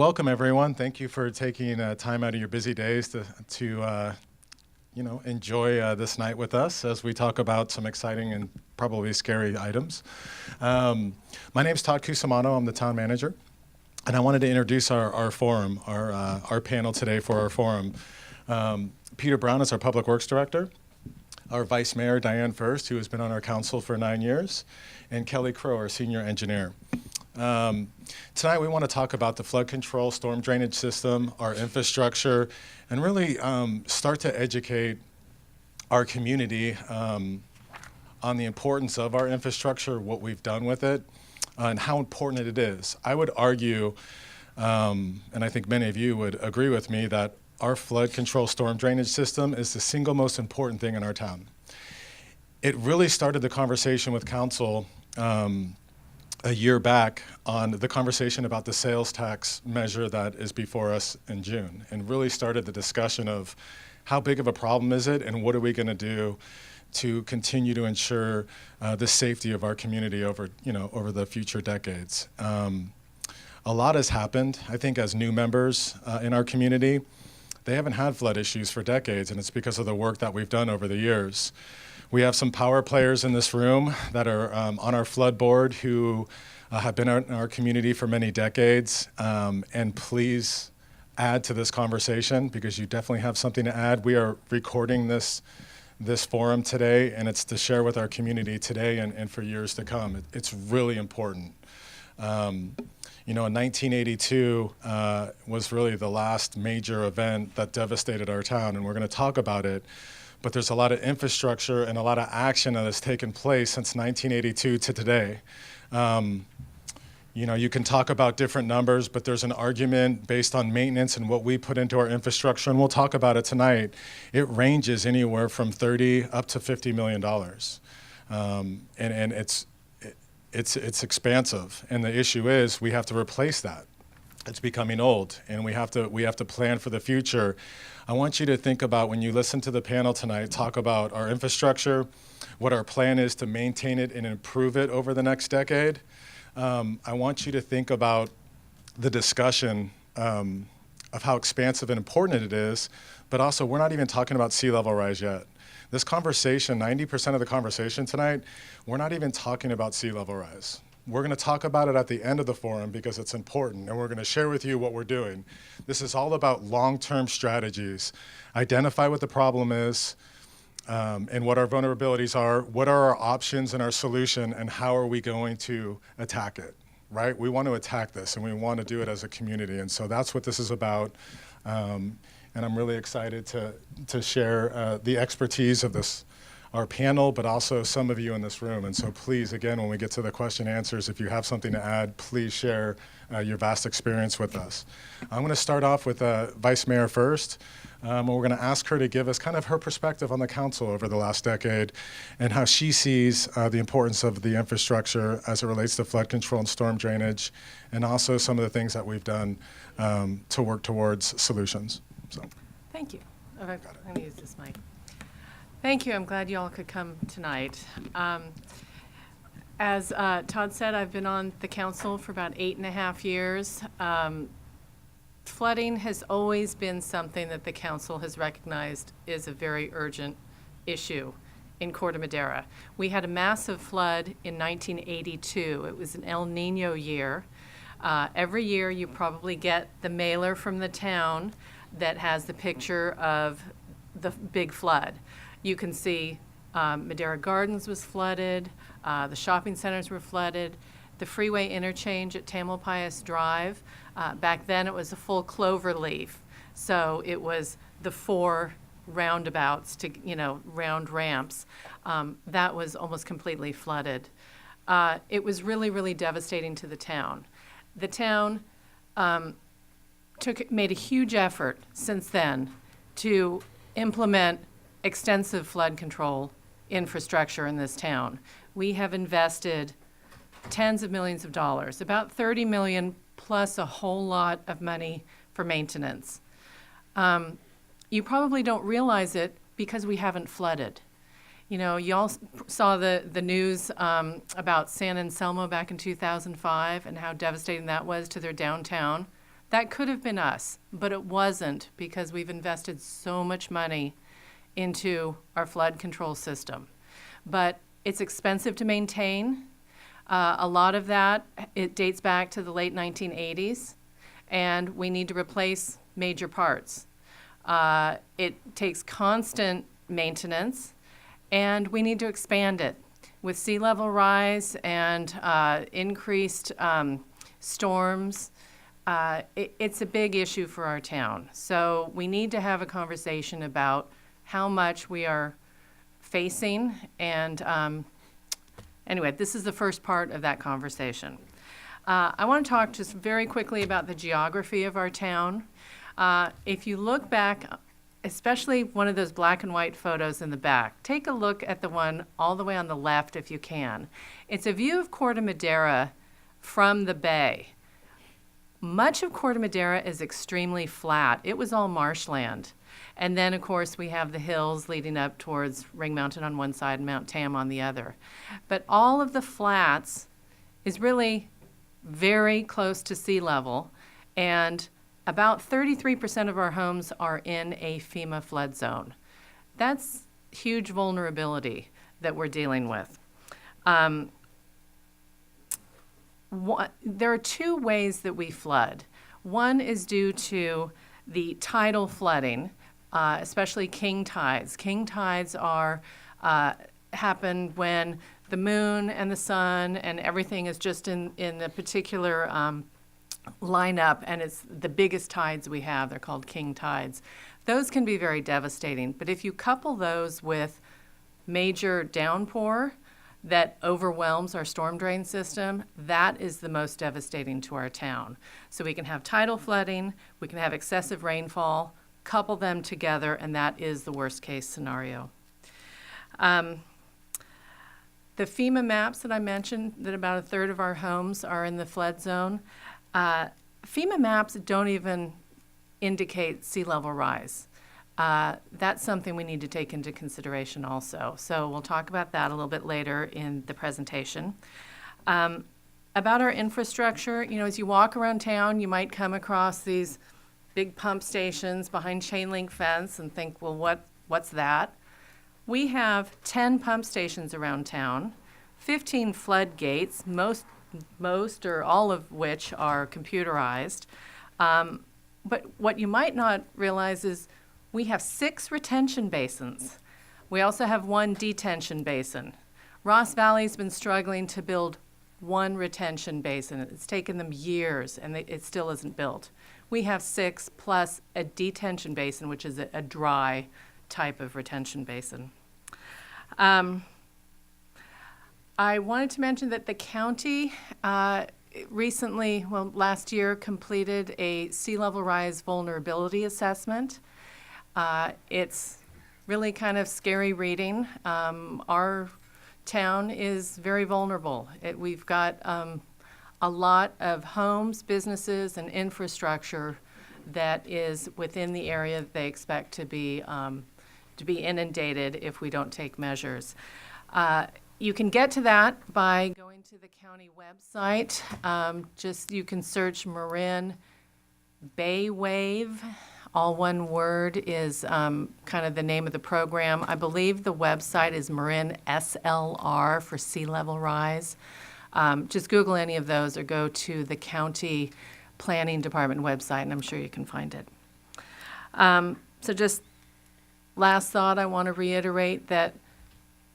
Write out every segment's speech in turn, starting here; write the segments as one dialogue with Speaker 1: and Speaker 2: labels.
Speaker 1: welcome everyone. Thank you for taking time out of your busy days to enjoy this night with us as we talk about some exciting and probably scary items. My name is Todd Cusimano. I'm the town manager, and I wanted to introduce our forum, our panel today for our forum. Peter Brown is our Public Works Director, our Vice Mayor, Diane First, who has been on our council for 9 years, and Kelly Crow, our Senior Engineer. Tonight we want to talk about the flood control, storm drainage system, our infrastructure, and really start to educate our community on the importance of our infrastructure, what we've done with it, and how important it is. I would argue, and I think many of you would agree with me, that our flood control storm drainage system is the single most important thing in our town. It really started the conversation with council a year back on the conversation about the sales tax measure that is before us in June, and really started the discussion of how big of a problem is it and what are we going to do to continue to ensure the safety of our community over the future decades. A lot has happened, I think, as new members in our community. They haven't had flood issues for decades, and it's because of the work that we've done over the years. We have some power players in this room that are on our flood board who have been in our community for many decades, and please add to this conversation because you definitely have something to add. We are recording this forum today, and it's to share with our community today and for years to come. It's really important. In 1982 was really the last major event that devastated our town, and we're going to talk about it. But there's a lot of infrastructure and a lot of action that has taken place since 1982 to today. You can talk about different numbers, but there's an argument based on maintenance and what we put into our infrastructure, and we'll talk about it tonight. It ranges anywhere from $30 up to $50 million, and it's expansive. And the issue is we have to replace that. It's becoming old, and we have to plan for the future. I want you to think about, when you listen to the panel tonight, talk about our infrastructure, what our plan is to maintain it and improve it over the next decade. I want you to think about the discussion of how expansive and important it is, but also we're not even talking about sea level rise yet. This conversation, 90% of the conversation tonight, we're not even talking about sea level rise. We're going to talk about it at the end of the forum because it's important, and we're going to share with you what we're doing. This is all about long-term strategies. Identify what the problem is and what our vulnerabilities are, what are our options and our solution, and how are we going to attack it, right? We want to attack this, and we want to do it as a community, and so that's what this is about. And I'm really excited to share the expertise of our panel, but also some of you in this room. And so please, again, when we get to the question and answers, if you have something to add, please share your vast experience with us. I'm going to start off with Vice Mayor First. We're going to ask her to give us kind of her perspective on the council over the last decade and how she sees the importance of the infrastructure as it relates to flood control and storm drainage, and also some of the things that we've done to work towards solutions. So.
Speaker 2: Thank you. Okay, I'm going to use this mic. Thank you. I'm glad you all could come tonight. As Todd said, I've been on the council for about 8.5 years. Flooding has always been something that the council has recognized is a very urgent issue in Corte Madera. We had a massive flood in 1982. It was an El Nino year. Every year you probably get the mailer from the town that has the picture of the big flood. You can see Madeira Gardens was flooded, the shopping centers were flooded, the freeway interchange at Tamalpais Drive. Back then it was a full clover leaf, so it was the 4 roundabouts to, round ramps. That was almost completely flooded. It was really, really devastating to the town. The town made a huge effort since then to implement extensive flood control infrastructure in this town. We have invested tens of millions of dollars, about $30 million plus a whole lot of money for maintenance. You probably don't realize it because we haven't flooded. You all saw the news about San Anselmo back in 2005 and how devastating that was to their downtown. That could have been us, but it wasn't because we've invested so much money into our flood control system. But it's expensive to maintain. A lot of that, it dates back to the late 1980s, and we need to replace major parts. It takes constant maintenance, and we need to expand it. With sea level rise and increased storms, it's a big issue for our town. So we need to have a conversation about how much we are facing. And anyway, this is the first part of that conversation. I want to talk just very quickly about the geography of our town. If you look back, especially one of those black and white photos in the back, take a look at the one all the way on the left if you can. It's a view of Corte Madera from the bay. Much of Corte Madera is extremely flat. It was all marshland. And then, of course, we have the hills leading up towards Ring Mountain on one side and Mount Tam on the other. But all of the flats is really very close to sea level, and about 33% of our homes are in a FEMA flood zone. That's huge vulnerability that we're dealing with. There are two ways that we flood. One is due to the tidal flooding, especially king tides. King tides are happen when the moon and the sun and everything is just in a particular lineup, and it's the biggest tides we have. They're called king tides. Those can be very devastating, but if you couple those with major downpour that overwhelms our storm drain system, that is the most devastating to our town. So we can have tidal flooding, we can have excessive rainfall, couple them together, and that is the worst case scenario. The FEMA maps that I mentioned, that about a third of our homes are in the flood zone, FEMA maps don't even indicate sea level rise. That's something we need to take into consideration also. So we'll talk about that a little bit later in the presentation. About our infrastructure, as you walk around town, you might come across these big pump stations behind chain link fence and think, well, what's that? We have 10 pump stations around town, 15 flood gates, most or all of which are computerized. But what you might not realize is we have 6 retention basins. We also have 1 detention basin. Ross Valley's been struggling to build 1 retention basin. It's taken them years, and it still isn't built. We have 6 plus a detention basin, which is a dry type of retention basin. I wanted to mention that the county recently, last year, completed a sea level rise vulnerability assessment. It's really kind of scary reading. Our town is very vulnerable. We've got a lot of homes, businesses, and infrastructure that is within the area that they expect to be inundated if we don't take measures. You can get to that by going to the county website. You can search Marin Bay Wave. All one word is kind of the name of the program. I believe the website is Marin SLR for sea level rise. Just Google any of those or go to the county planning department website, and I'm sure you can find it. So just last thought, I want to reiterate that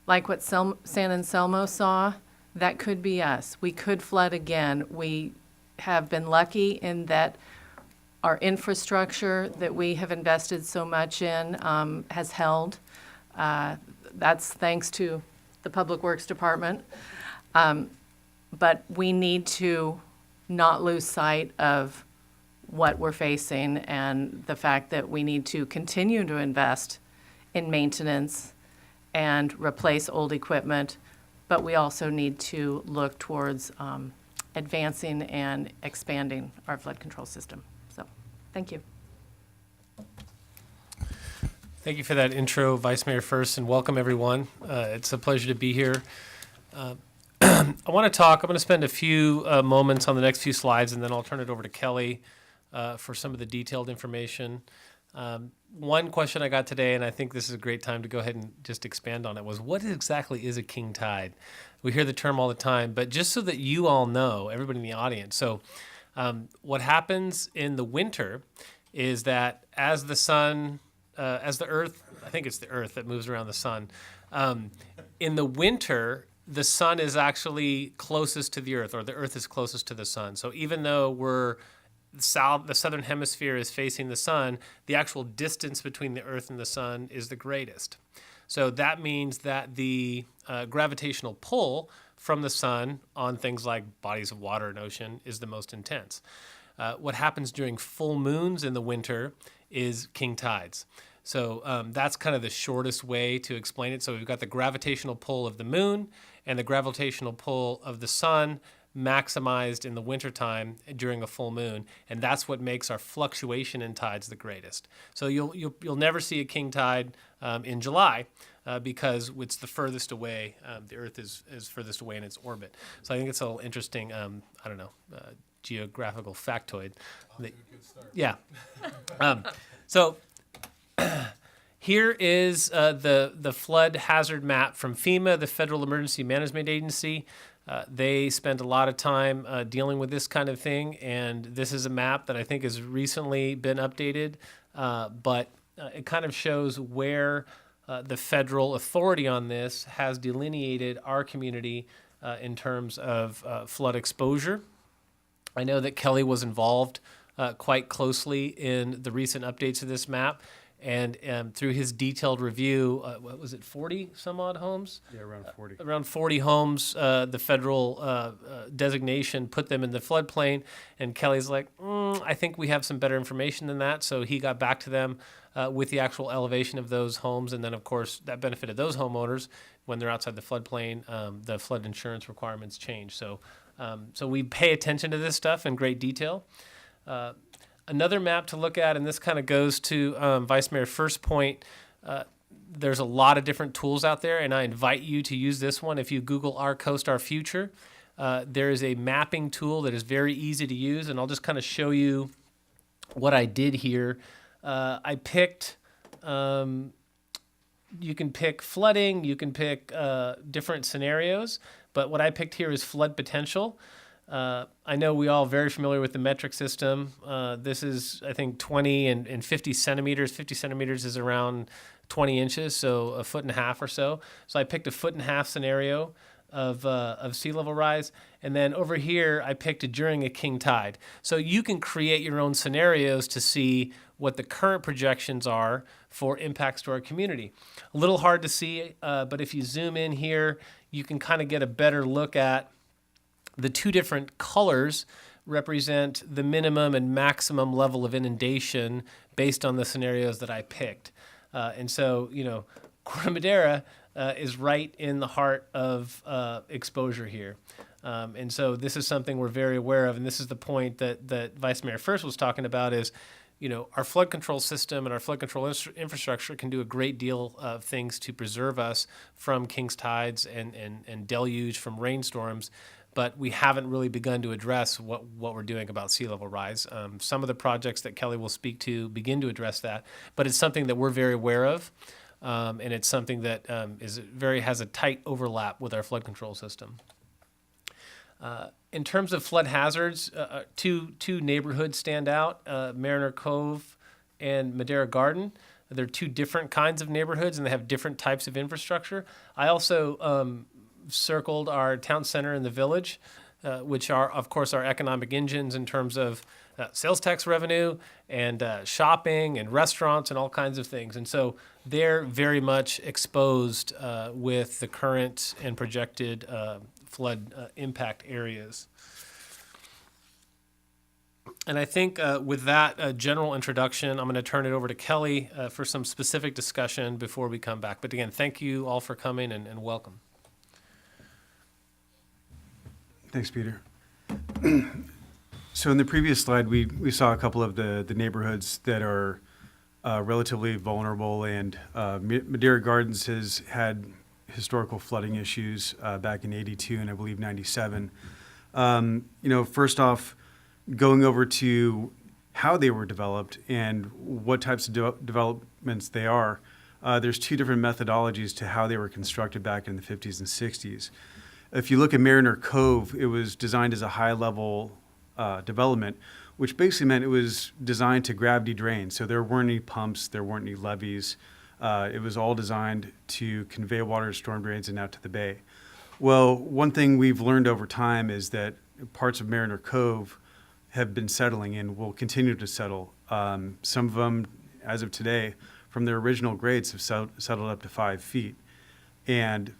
Speaker 2: like what San Anselmo saw, that could be us. We could flood again. We have been lucky in that our infrastructure that we have invested so much in has held. That's thanks to the Public Works Department. But we need to not lose sight of what we're facing and the fact that we need to continue to invest in maintenance and replace old equipment, but we also need to look towards advancing and expanding our flood control system. So, thank you.
Speaker 3: Thank you for that intro, Vice Mayor First, and welcome everyone. It's a pleasure to be here. I'm going to spend a few moments on the next few slides, and then I'll turn it over to Kelly for some of the detailed information. One question I got today, and I think this is a great time to go ahead and just expand on it, was what exactly is a king tide? We hear the term all the time, but just so that you all know, everybody in the audience, so what happens in the winter is that as the sun, as the earth, I think it's the earth that moves around the sun, in the winter, the sun is actually closest to the earth, or the earth is closest to the sun. So even though the southern hemisphere is facing the sun, the actual distance between the earth and the sun is the greatest. So that means that the gravitational pull from the sun on things like bodies of water and ocean is the most intense. What happens during full moons in the winter is king tides. So that's kind of the shortest way to explain it. So we've got the gravitational pull of the moon and the gravitational pull of the sun maximized in the wintertime during a full moon, and that's what makes our fluctuation in tides the greatest. So you'll never see a king tide in July because it's the furthest away. The Earth is furthest away in its orbit. So I think it's a little interesting. Geographical factoid. Yeah. So here is the flood hazard map from FEMA, the Federal Emergency Management Agency. They spend a lot of time dealing with this kind of thing, and this is a map that I think has recently been updated, but it kind of shows where the federal authority on this has delineated our community in terms of flood exposure. I know that Kelly was involved quite closely in the recent updates of this map, and through his detailed review, what was it, 40 some odd homes?
Speaker 4: Yeah, around 40.
Speaker 3: Around 40 homes, the federal designation put them in the floodplain, and Kelly's like, I think we have some better information than that, so he got back to them with the actual elevation of those homes, and then, of course, that benefited those homeowners. When they're outside the floodplain, the flood insurance requirements change. So we pay attention to this stuff in great detail. Another map to look at, and this kind of goes to Vice Mayor First's point, there's a lot of different tools out there, and I invite you to use this one. If you Google Our Coast, Our Future, there is a mapping tool that is very easy to use, and I'll just kind of show you what I did here. I picked, you can pick flooding, you can pick different scenarios, but what I picked here is flood potential. I know we all very familiar with the metric system. This is, I think, 20 and 50 centimeters. 50 centimeters is around 20 inches, so a foot and a half or so. So I picked a foot and a half scenario of sea level rise. And then over here, I picked during a king tide. So you can create your own scenarios to see what the current projections are for impacts to our community. A little hard to see, but if you zoom in here, you can kind of get a better look at the two different colors represent the minimum and maximum level of inundation based on the scenarios that I picked. And so, Corte Madera is right in the heart of exposure here. And so this is something we're very aware of, and this is the point that Vice Mayor First was talking about is, our flood control system and our flood control infrastructure can do a great deal of things to preserve us from king's tides and deluge from rainstorms, but we haven't really begun to address what we're doing about sea level rise. Some of the projects that Kelly will speak to begin to address that, but it's something that we're very aware of, and it's something that has a tight overlap with our flood control system. In terms of flood hazards, two neighborhoods stand out, Madeira Cove and Madeira Garden. They're two different kinds of neighborhoods, and they have different types of infrastructure. I also circled our town center and the village, which are, of course, our economic engines in terms of sales tax revenue and shopping and restaurants and all kinds of things. And so they're very much exposed with the current and projected flood impact areas. And I think with that general introduction, I'm going to turn it over to Kelly for some specific discussion before we come back. But again, thank you all for coming and welcome.
Speaker 4: Thanks, Peter. So in the previous slide, we saw a couple of the neighborhoods that are relatively vulnerable, and Madeira Gardens has had historical flooding issues back in '82 and I believe '97. First off, going over to how they were developed and what types of developments they are, there's two different methodologies to how they were constructed back in the 50s and 60s. If you look at Mariner Cove, it was designed as a high-level development, which basically meant it was designed to gravity drain. So there weren't any pumps, there weren't any levees. It was all designed to convey water to storm drains and out to the bay. Well, one thing we've learned over time is that parts of Mariner Cove have been settling and will continue to settle. Some of them, as of today, from their original grades have settled up to 5 feet. And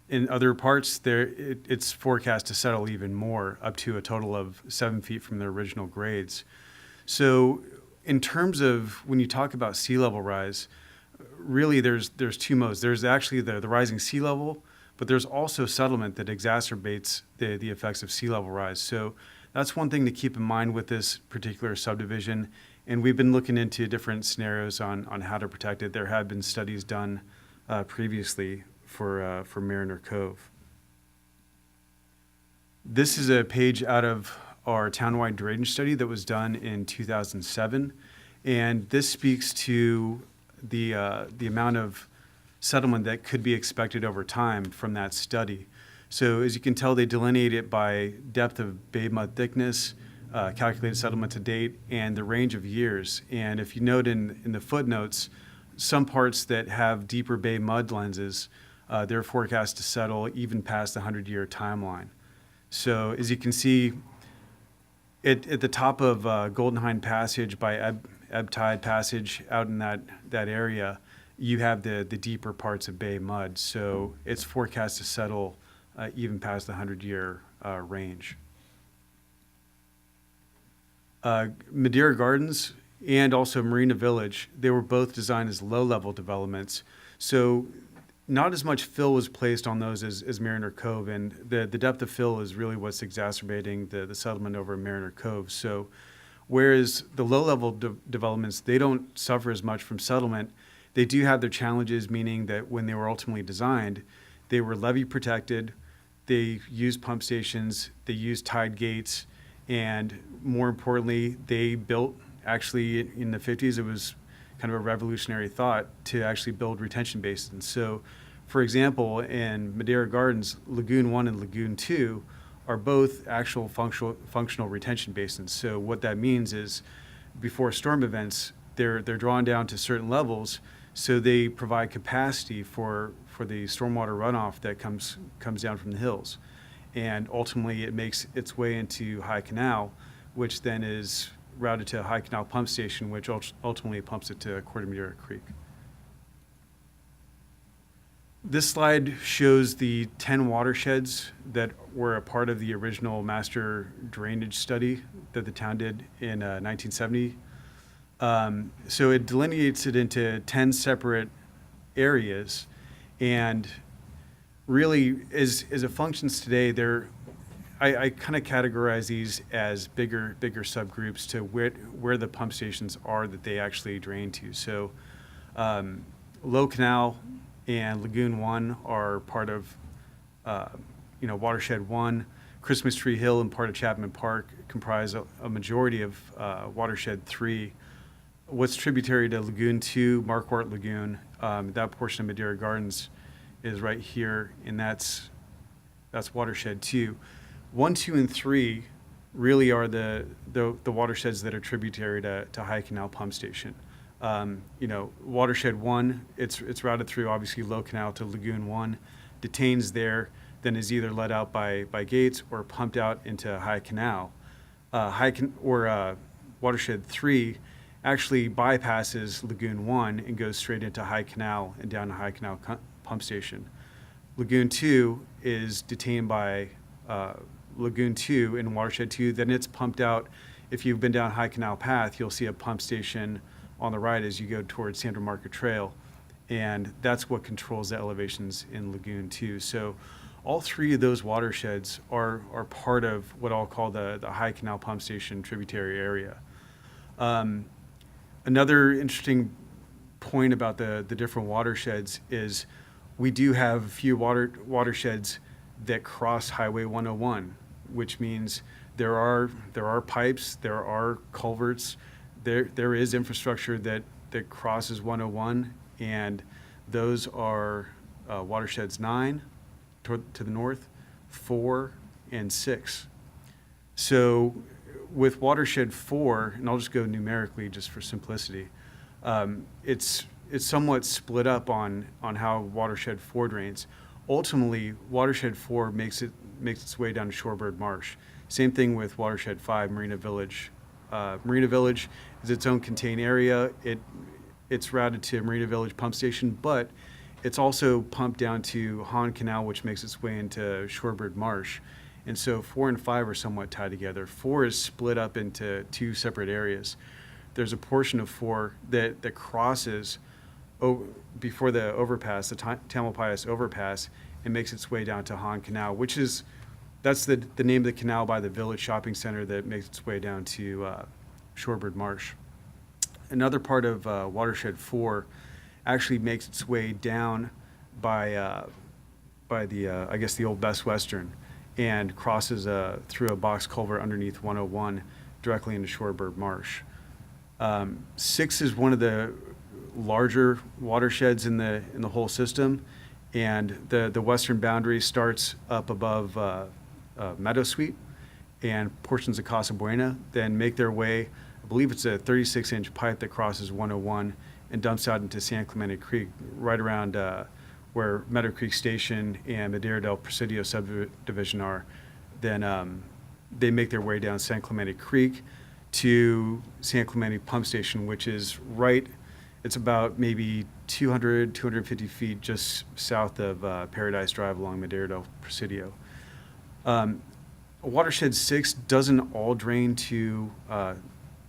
Speaker 4: in other parts, it's forecast to settle even more, up to a total of 7 feet from their original grades. So in terms of when you talk about sea level rise, really there's two modes. There's actually the rising sea level, but there's also settlement that exacerbates the effects of sea level rise. So that's one thing to keep in mind with this particular subdivision. And we've been looking into different scenarios on how to protect it. There have been studies done previously for Mariner Cove. This is a page out of our townwide drainage study that was done in 2007. And this speaks to the amount of settlement that could be expected over time from that study. So as you can tell, they delineate it by depth of bay mud thickness, calculated settlement to date, and the range of years. And if you note in the footnotes, some parts that have deeper bay mud lenses, they're forecast to settle even past the 100-year timeline. So as you can see, at the top of Goldenhine Passage by Ebb Tide Passage out in that area, you have the deeper parts of bay mud. So it's forecast to settle even past the 100-year range. Madeira Gardens and also Marina Village, they were both designed as low-level developments. So not as much fill was placed on those as Mariner Cove, and the depth of fill is really what's exacerbating the settlement over Mariner Cove. So whereas the low-level developments, they don't suffer as much from settlement, they do have their challenges, meaning that when they were ultimately designed, they were levee protected, they used pump stations, they used tide gates, and more importantly, they built, actually in the 50s, it was kind of a revolutionary thought to actually build retention basins. So, for example, in Madeira Gardens, Lagoon 1 and Lagoon 2 are both actual functional retention basins. So what that means is before storm events, they're drawn down to certain levels, so they provide capacity for the stormwater runoff that comes down from the hills. And ultimately, it makes its way into High Canal, which then is routed to a High Canal pump station, which ultimately pumps it to Corte Madera Creek. This slide shows the 10 watersheds that were a part of the original master drainage study that the town did in 1970. So it delineates it into 10 separate areas, and really, as it functions today, I kind of categorize these as bigger subgroups to where the pump stations are that they actually drain to. So Low Canal and Lagoon 1 are part of Watershed 1. Christmas Tree Hill and part of Chapman Park comprise a majority of Watershed 3. What's tributary to Lagoon 2, Marquardt Lagoon, that portion of Madeira Gardens is right here, and that's Watershed 2. 1, 2, and 3 really are the watersheds that are tributary to High Canal Pump Station. Watershed 1, it's routed through obviously Low Canal to Lagoon 1, detains there, then is either let out by gates or pumped out into High Canal. Watershed 3 actually bypasses Lagoon 1 and goes straight into High Canal and down to High Canal Pump Station. Lagoon 2 is detained by Lagoon 2 in Watershed 2, then it's pumped out. If you've been down High Canal Path, you'll see a pump station on the right as you go towards Sandra Market Trail, and that's what controls the elevations in Lagoon 2. So all three of those watersheds are part of what I'll call the High Canal Pump Station tributary area. Another interesting point about the different watersheds is we do have a few watersheds that cross Highway 101, which means there are pipes, there are culverts there is infrastructure that crosses 101, and those are Watersheds 9 to the north, 4, and 6. So with Watershed 4, and I'll just go numerically just for simplicity, it's somewhat split up on how Watershed 4 drains. Ultimately, Watershed 4 makes its way down to Shorebird Marsh. Same thing with Watershed 5, Marina Village. Marina Village is its own contained area. It's routed to Marina Village Pump Station, but it's also pumped down to Canal, which makes its way into Shorebird Marsh. And so 4 and 5 are somewhat tied together. 4 is split up into 2 separate areas. There's a portion of 4 that crosses before the overpass, the Tamalpais overpass, and makes its way down to Canal, that's the name of the canal by the Village Shopping Center that makes its way down to Shorebird Marsh. Another part of Watershed 4 actually makes its way down by the I guess the old Best Western, and crosses through a box culvert underneath 101 directly into Shorebird Marsh. 6 is one of the larger watersheds in the whole system, and the western boundary starts up above Meadowsweet and portions of Casa Buena, then make their way, I believe it's a 36-inch pipe that crosses 101 and dumps out into San Clemente Creek, right around where Meadow Creek Station and Madeira del Presidio subdivision are. Then they make their way down San Clemente Creek to San Clemente Pump Station, which is it's about maybe 250 feet just south of Paradise Drive along Madeira del Presidio. Watershed 6 doesn't all drain to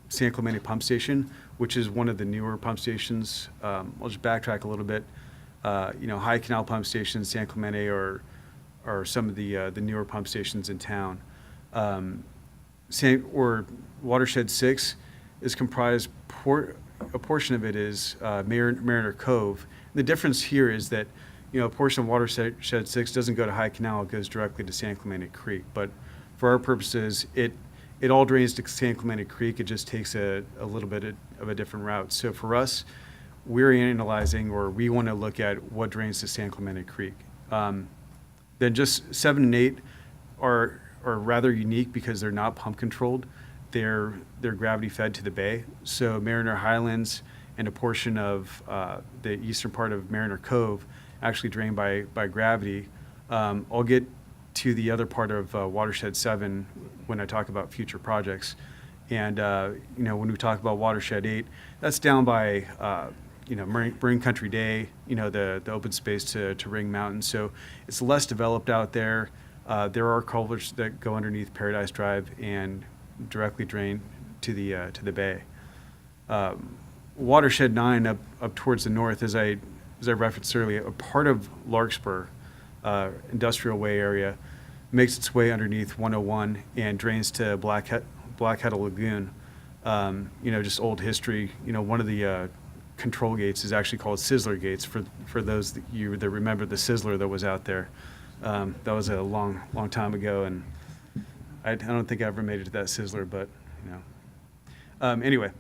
Speaker 4: San Clemente Pump Station, which is one of the newer pump stations. I'll just backtrack a little bit. High Canal Pump Station, San Clemente are some of the newer pump stations in town. Watershed 6 is comprised, a portion of it is Mariner Cove. The difference here is that a portion of Watershed 6 doesn't go to High Canal, it goes directly to San Clemente Creek. But for our purposes, it all drains to San Clemente Creek. It just takes a little bit of a different route. So for us, we're analyzing, or we want to look at what drains to San Clemente Creek. Then just 7 and 8 are rather unique because they're not pump controlled. They're gravity fed to the bay. So Mariner Highlands and a portion of the eastern part of Mariner Cove actually drain by gravity. I'll get to the other part of Watershed 7 when I talk about future projects. And when we talk about Watershed 8, that's down by Marine Country Day, the open space to Ring Mountain. So it's less developed out there. There are culverts that go underneath Paradise Drive and directly drain to the bay. Watershed 9 up towards the north, as I referenced earlier, a part of Larkspur Industrial Way area makes its way underneath 101 and drains to Blackhead Lagoon. Just old history. One of the control gates is actually called Sizzler Gates for those that remember the Sizzler that was out there. That was a long time ago, and I don't think I ever made it to that Sizzler, but anyway.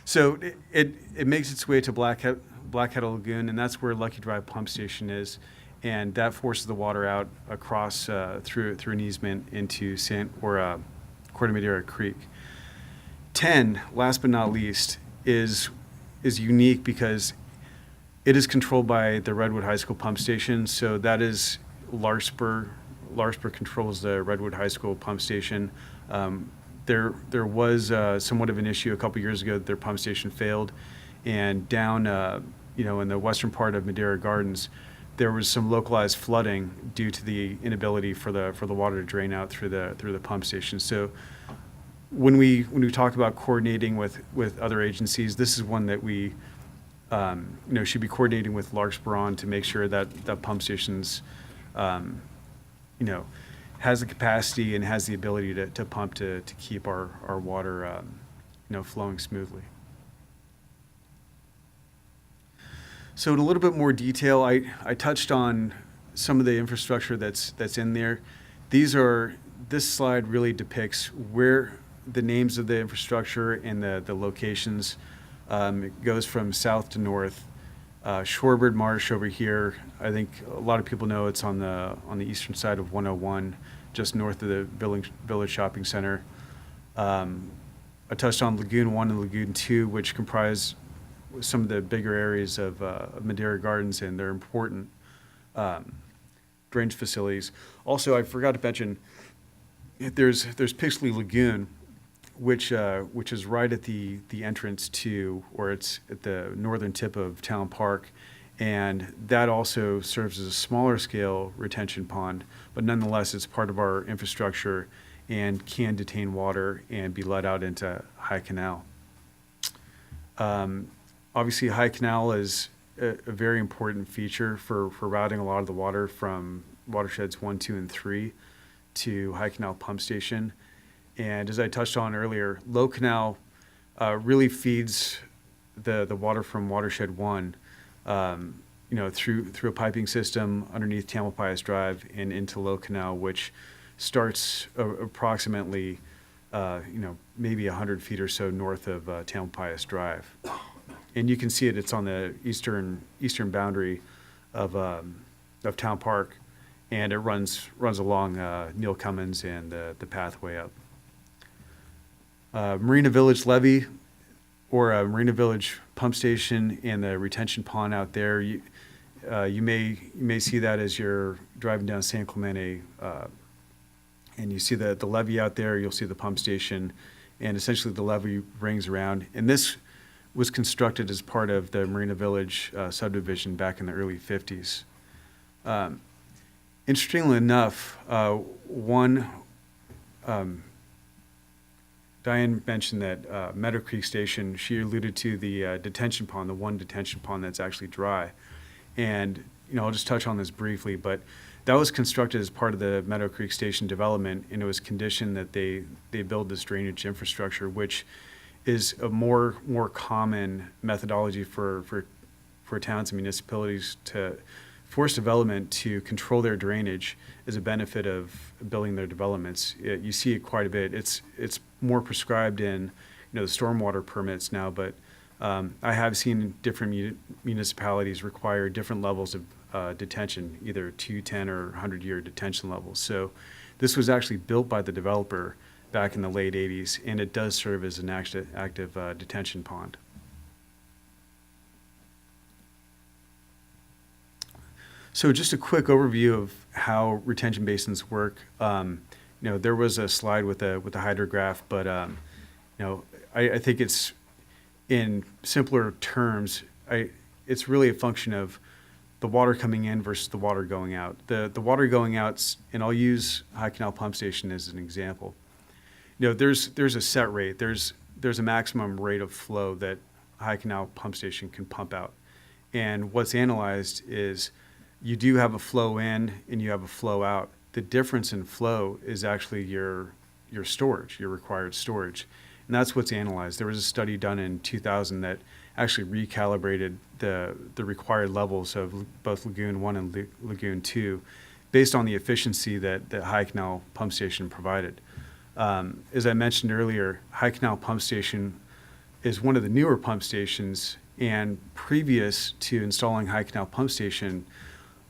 Speaker 4: So it makes its way to Blackhead Lagoon, and that's where Lucky Drive Pump Station is, and that forces the water out across through an easement into Corte Madera Creek. 10, last but not least, is unique because it is controlled by the Redwood High School Pump Station. So that is Larkspur. Larkspur controls the Redwood High School Pump Station. There was somewhat of an issue a couple years ago that their pump station failed, and down in the western part of Madeira Gardens, there was some localized flooding due to the inability for the water to drain out through the pump station. So when we talk about coordinating with other agencies, this is one that we should be coordinating with Larkspur on to make sure that that pump station's has the capacity and has the ability to pump to keep our water flowing smoothly. So in a little bit more detail, I touched on some of the infrastructure that's in there. This slide really depicts where the names of the infrastructure and the locations. It goes from south to north. Shorebird Marsh over here, I think a lot of people know it's on the eastern side of 101, just north of the Village Shopping Center. I touched on Lagoon 1 and Lagoon 2, which comprise some of the bigger areas of Madeira Gardens, and they're important drainage facilities. Also, I forgot to mention, there's Pixley Lagoon, which is right at the entrance to, or it's at the northern tip of Town Park, and that also serves as a smaller scale retention pond, but nonetheless it's part of our infrastructure and can detain water and be let out into High Canal. Obviously, High Canal is a very important feature for routing a lot of the water from Watersheds 1, 2, and 3 to High Canal Pump Station. And as I touched on earlier, Low Canal really feeds the water from Watershed 1, through a piping system underneath Tamalpais Drive and into Low Canal, which starts approximately, maybe 100 feet or so north of Tamalpais Drive. And you can see it. It's on the eastern boundary of Town Park, and it runs along Neil Cummins and the pathway up. Marina Village levee, or Marina Village pump station, and the retention pond out there. You may see that as you're driving down San Clemente, and you see the levee out there. You'll see the pump station, and essentially the levee rings around. And this was constructed as part of the Marina Village subdivision back in the early 50s. Interestingly enough, Diane mentioned that Meadow Creek Station, she alluded to the detention pond, the one detention pond that's actually dry. And, I'll just touch on this briefly, but that was constructed as part of the Meadow Creek Station development, and it was conditioned that they build this drainage infrastructure, which is a more common methodology for towns and municipalities to force development to control their drainage as a benefit of building their developments. You see it quite a bit. It's more prescribed in the stormwater permits now, but I have seen different municipalities require different levels of detention, either 2, 10, or 100-year detention levels. So this was actually built by the developer back in the late 80s, and it does serve as an active detention pond. So just a quick overview of how retention basins work. There was a slide with a hydrograph, but I think it's, in simpler terms, it's really a function of the water coming in versus the water going out. The water going out, and I'll use High Canal Pump Station as an example. There's a set rate. There's a maximum rate of flow that High Canal Pump Station can pump out. And what's analyzed is you do have a flow in and you have a flow out. The difference in flow is actually your storage, your required storage. And that's what's analyzed. There was a study done in 2000 that actually recalibrated the required levels of both Lagoon 1 and Lagoon 2 based on the efficiency that High Canal Pump Station provided. As I mentioned earlier, High Canal Pump Station is one of the newer pump stations, and previous to installing High Canal Pump Station,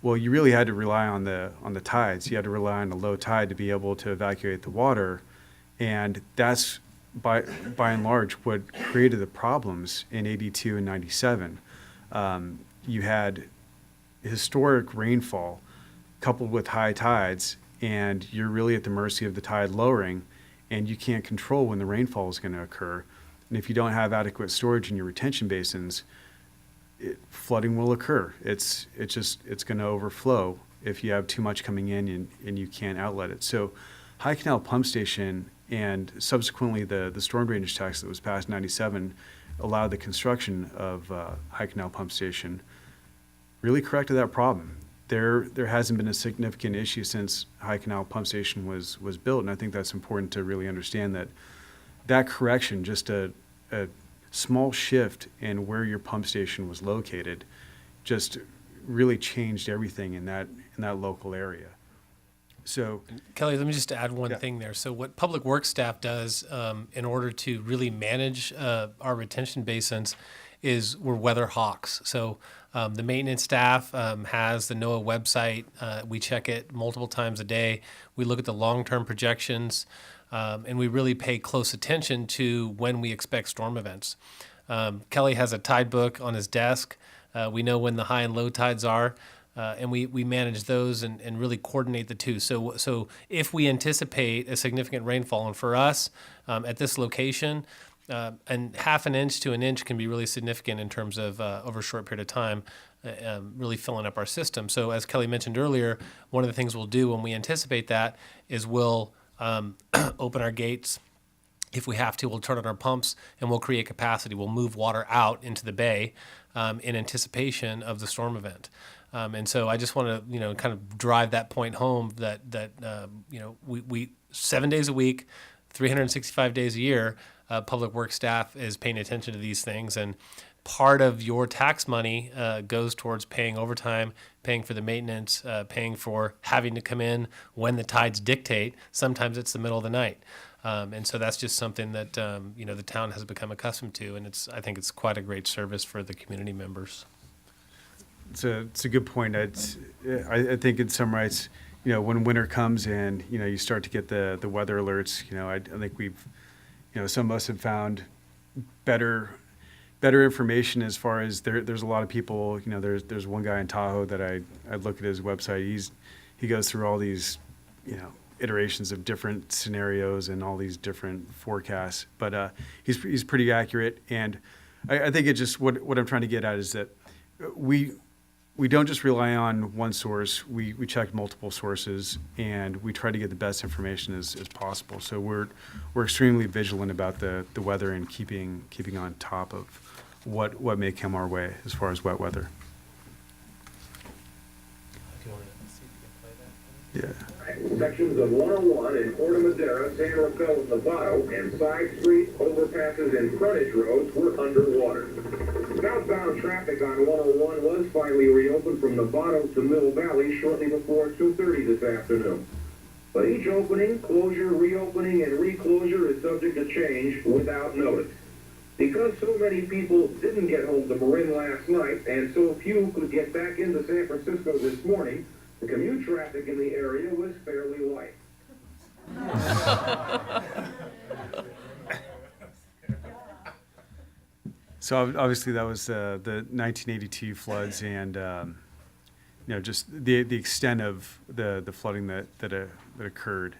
Speaker 4: well, you really had to rely on the tides. You had to rely on the low tide to be able to evacuate the water, and that's by and large what created the problems in 82 and 97. You had historic rainfall coupled with high tides, and you're really at the mercy of the tide lowering, and you can't control when the rainfall is going to occur. And if you don't have adequate storage in your retention basins, flooding will occur. It's going to overflow if you have too much coming in and you can't outlet it. So High Canal Pump Station, and subsequently the storm drainage tax that was passed in 97 allowed the construction of High Canal Pump Station, really corrected that problem. There hasn't been a significant issue since High Canal Pump Station was built, and I think that's important to really understand that correction, just a small shift in where your pump station was located, just really changed everything in that local area. So
Speaker 3: Kelly, let me just add one
Speaker 1: Yeah.
Speaker 3: thing there. So what Public Works staff does in order to really manage our retention basins is we're weather hawks. So the maintenance staff has the NOAA website. We check it multiple times a day. We look at the long-term projections, and we really pay close attention to when we expect storm events. Kelly has a tide book on his desk. We know when the high and low tides are. And we manage those and really coordinate the two. So if we anticipate a significant rainfall, and for us at this location, and half an inch to an inch can be really significant in terms of over a short period of time, really filling up our system. So as Kelly mentioned earlier, one of the things we'll do when we anticipate that is we'll open our gates. If we have to, we'll turn on our pumps and we'll create capacity. We'll move water out into the bay in anticipation of the storm event. And so I just want to, kind of drive that point home that we 7 days a week, 365 days a year, Public Works staff is paying attention to these things. And part of your tax money goes towards paying overtime, paying for the maintenance, paying for having to come in when the tides dictate. Sometimes it's the middle of the night. And so that's just something that, the town has become accustomed to. And I think it's quite a great service for the community members.
Speaker 4: It's a good point. I think in some rights, when winter comes and, you start to get the weather alerts, I think we've, some of us have found better information as far as there's a lot of people, there's one guy in Tahoe that I look at his website. He goes through all these, iterations of different scenarios and all these different forecasts, but he's pretty accurate. And I think it just, what I'm trying to get at is that we don't just rely on one source. We check multiple sources, and we try to get the best information as possible. So we're extremely vigilant about the weather and keeping on top of what may come our way as far as wet weather. Yeah.
Speaker 5: Sections of 101 in Corte Madera, San Rafael, Novato, and side streets, overpasses, and frontage roads were underwater. Southbound traffic on 101 was finally reopened from Novato to Mill Valley shortly before 2:30 this afternoon. But each opening, closure, reopening, and reclosure is subject to change without notice. Because so many people didn't get home to Marin last night, and so few could get back into San Francisco this morning, the commute traffic in the area was fairly light.
Speaker 4: So obviously that was the 1982 floods, and just the extent of the flooding that occurred.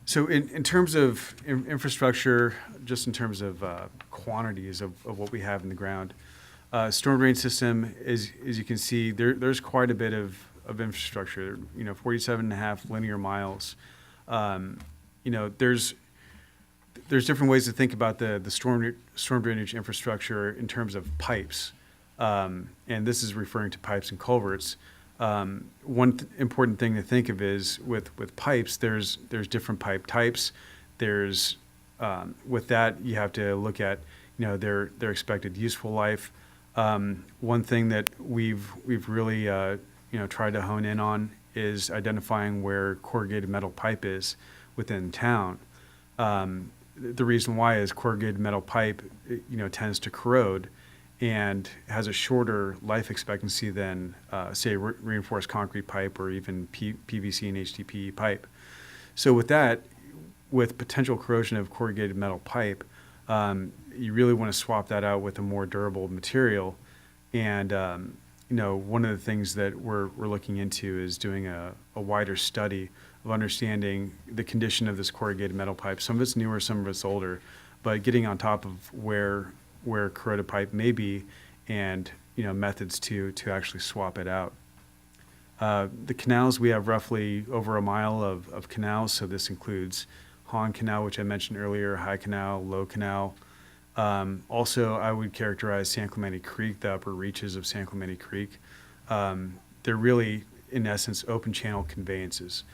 Speaker 4: So in terms of infrastructure, just in terms of quantities of what we have in the ground, storm drain system, as you can see, there's quite a bit of infrastructure. 47.5 linear miles. There's different ways to think about the storm drainage infrastructure in terms of pipes, and this is referring to pipes and culverts. One important thing to think of is with pipes, there's different pipe types. There's with that you have to look at their expected useful life. One thing that we've really tried to hone in on is identifying where corrugated metal pipe is within town. The reason why is corrugated metal pipe tends to corrode and has a shorter life expectancy than say reinforced concrete pipe or even PVC and HDPE pipe. So with potential corrosion of corrugated metal pipe, you really want to swap that out with a more durable material. And one of the things that we're looking into is doing a wider study of understanding the condition of this corrugated metal pipe. Some of it's newer, some of it's older, but getting on top of where corroded pipe may be, and methods to actually swap it out. The canals, we have roughly over a mile of canals, so this includes Han Canal, which I mentioned earlier, High Canal, Low Canal. Also, I would characterize San Clemente Creek, the upper reaches of San Clemente Creek. They're really, in essence, open channel conveyances.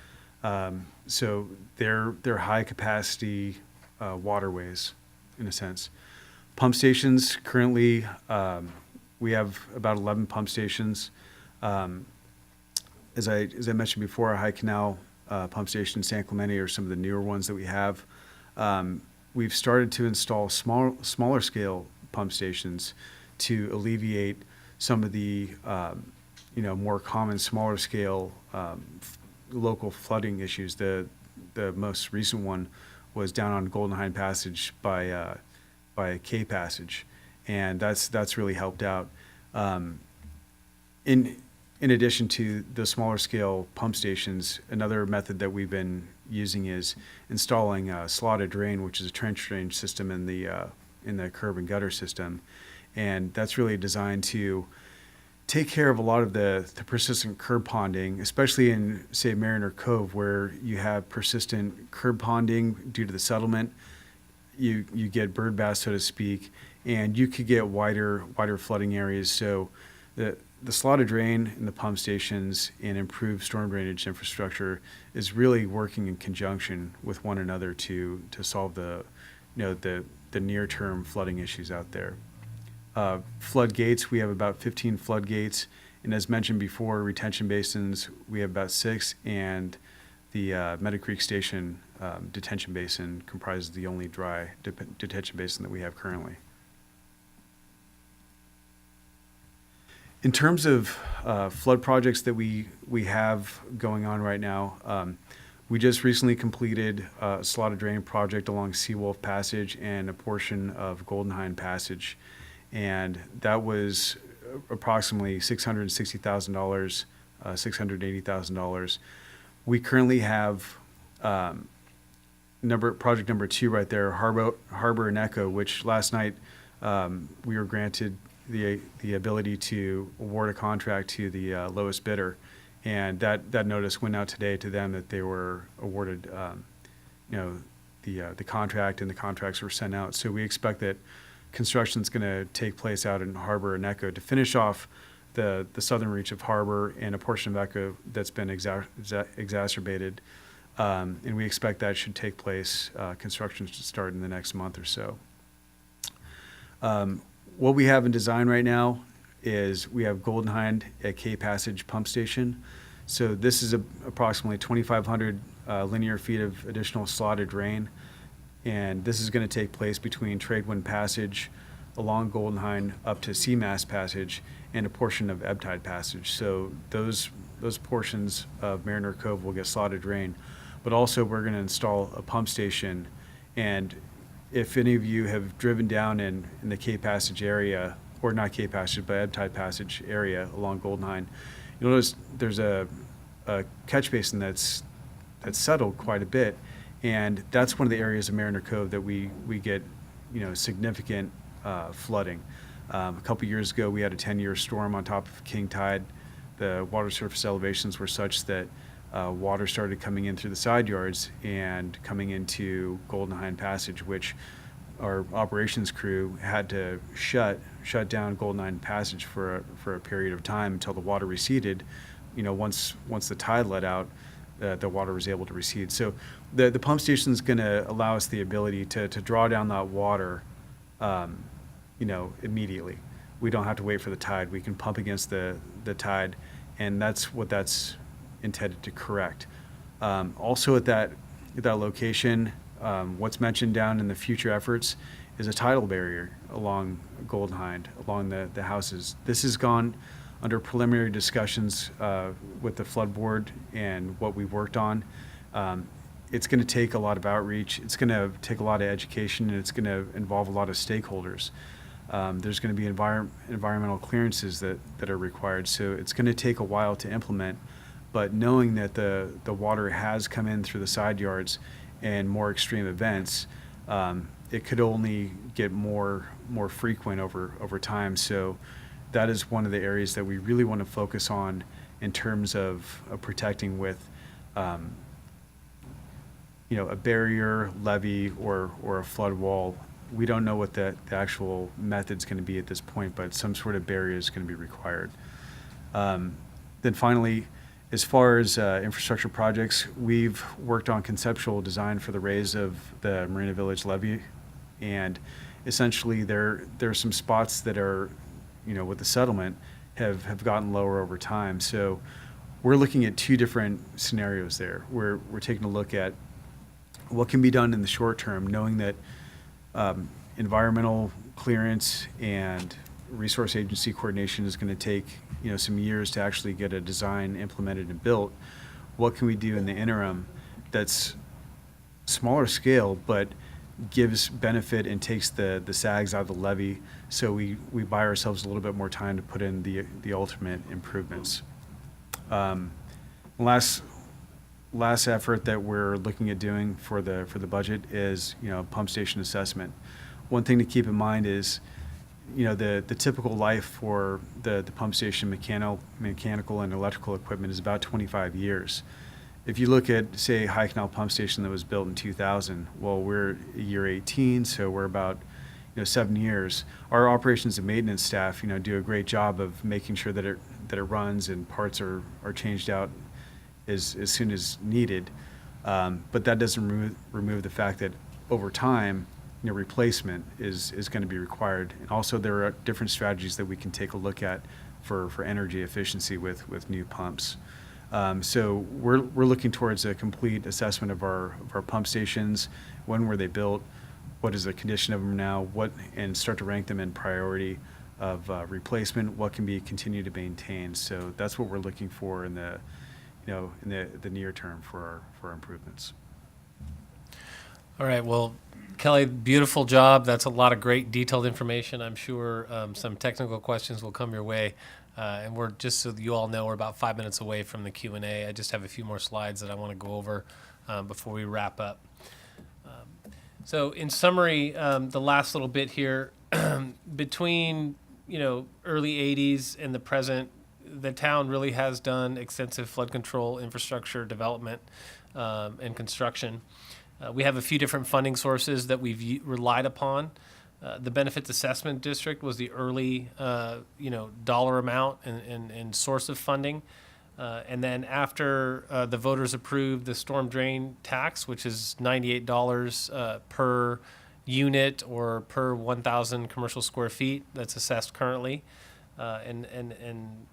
Speaker 4: So they're high capacity waterways, in a sense. Pump stations currently, We have about 11 pump stations. As I mentioned before, our High Canal pump station in San Clemente are some of the newer ones that we have. We've started to install smaller scale pump stations to alleviate some of the more common smaller scale local flooding issues. The most recent one was down on Golden Hind Passage by K Passage, and that's really helped out. In addition to the smaller scale pump stations, another method that we've been using is installing a slotted drain, which is a trench drain system in the curb and gutter system, and that's really designed to take care of a lot of the persistent curb ponding, especially in, say, Mariner Cove, where you have persistent curb ponding due to the settlement. You get bird bass, so to speak, and you could get wider flooding areas. So the slotted drain in the pump stations and improved storm drainage infrastructure is really working in conjunction with one another to solve the near-term flooding issues out there. Floodgates, we have about 15 floodgates, and as mentioned before, retention basins, we have about 6, and the Meadow Creek Station detention basin comprises the only dry detention basin that we have currently. In terms of flood projects that we have going on right now, we just recently completed a slotted drain project along Seawolf Passage and a portion of Golden Hind Passage, and that was approximately $660,000, $680,000. We currently have project number 2 right there, Harbor and Echo, which last night we were granted the ability to award a contract to the lowest bidder, and that notice went out today to them that they were awarded the contract, and the contracts were sent out. So we expect that construction is going to take place out in Harbor and Echo to finish off the southern reach of Harbor and a portion of Echo that's been exacerbated, and we expect that should take place. Construction should start in the next month or so. What we have in design right now is we have Golden Hind at K Passage Pump Station. So this is approximately 2,500 linear feet of additional slotted drain, and this is going to take place between Tradewind Passage, along Golden Hind up to Seamass Passage, and a portion of Ebb Tide Passage. So those portions of Mariner Cove will get slotted drain, but also we're going to install a pump station. And if any of you have driven down in the K Passage area, or not K Passage, but Ebb Tide Passage area along Golden Hind, you'll notice there's a catch basin that's settled quite a bit, and that's one of the areas of Mariner Cove that we get significant flooding. A couple years ago, we had a 10-year storm on top of king tide. The water surface elevations were such that water started coming in through the side yards and coming into Golden Hind Passage, which our operations crew had to shut down Golden Hind Passage for a period of time until the water receded. Once the tide let out, the water was able to recede. So the pump station is going to allow us the ability to draw down that water, immediately. We don't have to wait for the tide. We can pump against the tide, and that's what that's intended to correct. Also at that location, what's mentioned down in the future efforts is a tidal barrier along Golden Hind, along the houses. This has gone under preliminary discussions with the flood board and what we've worked on. It's going to take a lot of outreach. It's going to take a lot of education, and it's going to involve a lot of stakeholders. There's going to be environmental clearances that are required, so it's going to take a while to implement. But knowing that the water has come in through the side yards and more extreme events, it could only get more frequent over time. So that is one of the areas that we really want to focus on in terms of protecting with a barrier, levee, or a flood wall. We don't know what the actual method's going to be at this point, but some sort of barrier is going to be required. Then finally, as far as infrastructure projects, we've worked on conceptual design for the raise of the Marina Village levee, and essentially there are some spots that are with the settlement have gotten lower over time. So we're looking at two different scenarios there. We're taking a look at what can be done in the short term, knowing that environmental clearance and resource agency coordination is going to take some years to actually get a design implemented and built. What can we do in the interim that's smaller scale but gives benefit and takes the sags out of the levee, so we buy ourselves a little bit more time to put in the ultimate improvements. Last effort that we're looking at doing for the budget is pump station assessment. One thing to keep in mind is the typical life for the pump station mechanical and electrical equipment is about 25 years. If you look at, say, High Canal pump station that was built in 2000, well, we're year 18, so we're about 7 years. Our operations and maintenance staff do a great job of making sure that it runs and parts are changed out as soon as needed. But that doesn't remove the fact that over time, replacement is going to be required. And also there are different strategies that we can take a look at for energy efficiency with new pumps. So we're looking towards a complete assessment of our pump stations. When were they built? What is the condition of them now? And start to rank them in priority of replacement. What can be continued to maintain? So that's what we're looking for in the near term for our improvements.
Speaker 3: All right. Well, Kelly, beautiful job. That's a lot of great detailed information. I'm sure some technical questions will come your way. And we're, just so you all know, we're about 5 minutes away from the Q&A. I just have a few more slides that I want to go over before we wrap up. So in summary, the last little bit here, between early 80s and the present, the town really has done extensive flood control infrastructure development and construction. We have a few different funding sources that we've relied upon. The Benefits Assessment District was the early, dollar amount and source of funding. And then after the voters approved the storm drain tax, which is $98 per unit or per 1,000 commercial square feet that's assessed currently, and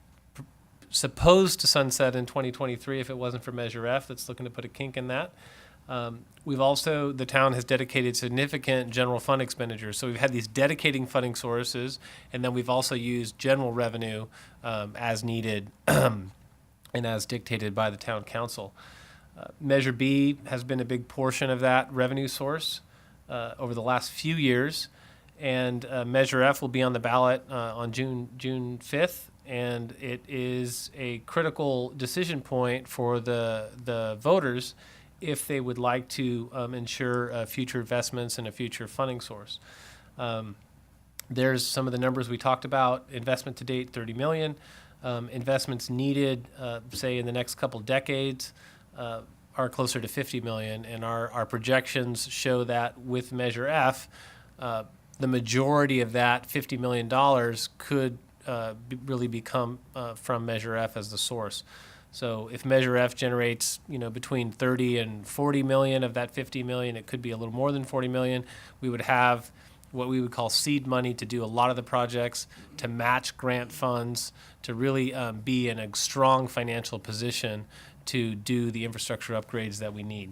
Speaker 3: supposed to sunset in 2023 if it wasn't for Measure F. That's looking to put a kink in that. The town has dedicated significant general fund expenditures. So we've had these dedicating funding sources, and then we've also used general revenue as needed and as dictated by the town council. Measure B has been a big portion of that revenue source over the last few years, and Measure F will be on the ballot on June 5th, and it is a critical decision point for the voters if they would like to ensure future investments and a future funding source. There's some of the numbers we talked about. Investment to date, $30 million. Investments needed, say, in the next couple decades are closer to $50 million. And our projections show that with Measure F, the majority of that $50 million could really become from Measure F as the source. So if Measure F generates, between 30 and 40 million of that 50 million, it could be a little more than 40 million. We would have what we would call seed money to do a lot of the projects, to match grant funds, to really be in a strong financial position to do the infrastructure upgrades that we need.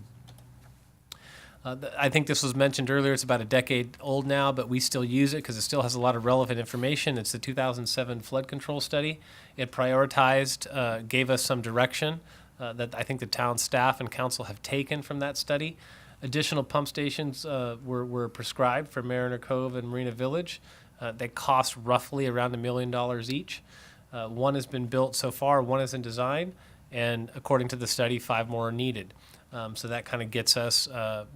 Speaker 3: I think this was mentioned earlier. It's about a decade old now, but we still use it because it still has a lot of relevant information. It's the 2007 flood control study. It prioritized, gave us some direction that I think the town staff and council have taken from that study. Additional pump stations were prescribed for Mariner Cove and Marina Village. They cost roughly around $1 million each. One has been built so far, one is in design, and according to the study, 5 more are needed. So that kind of gets us, a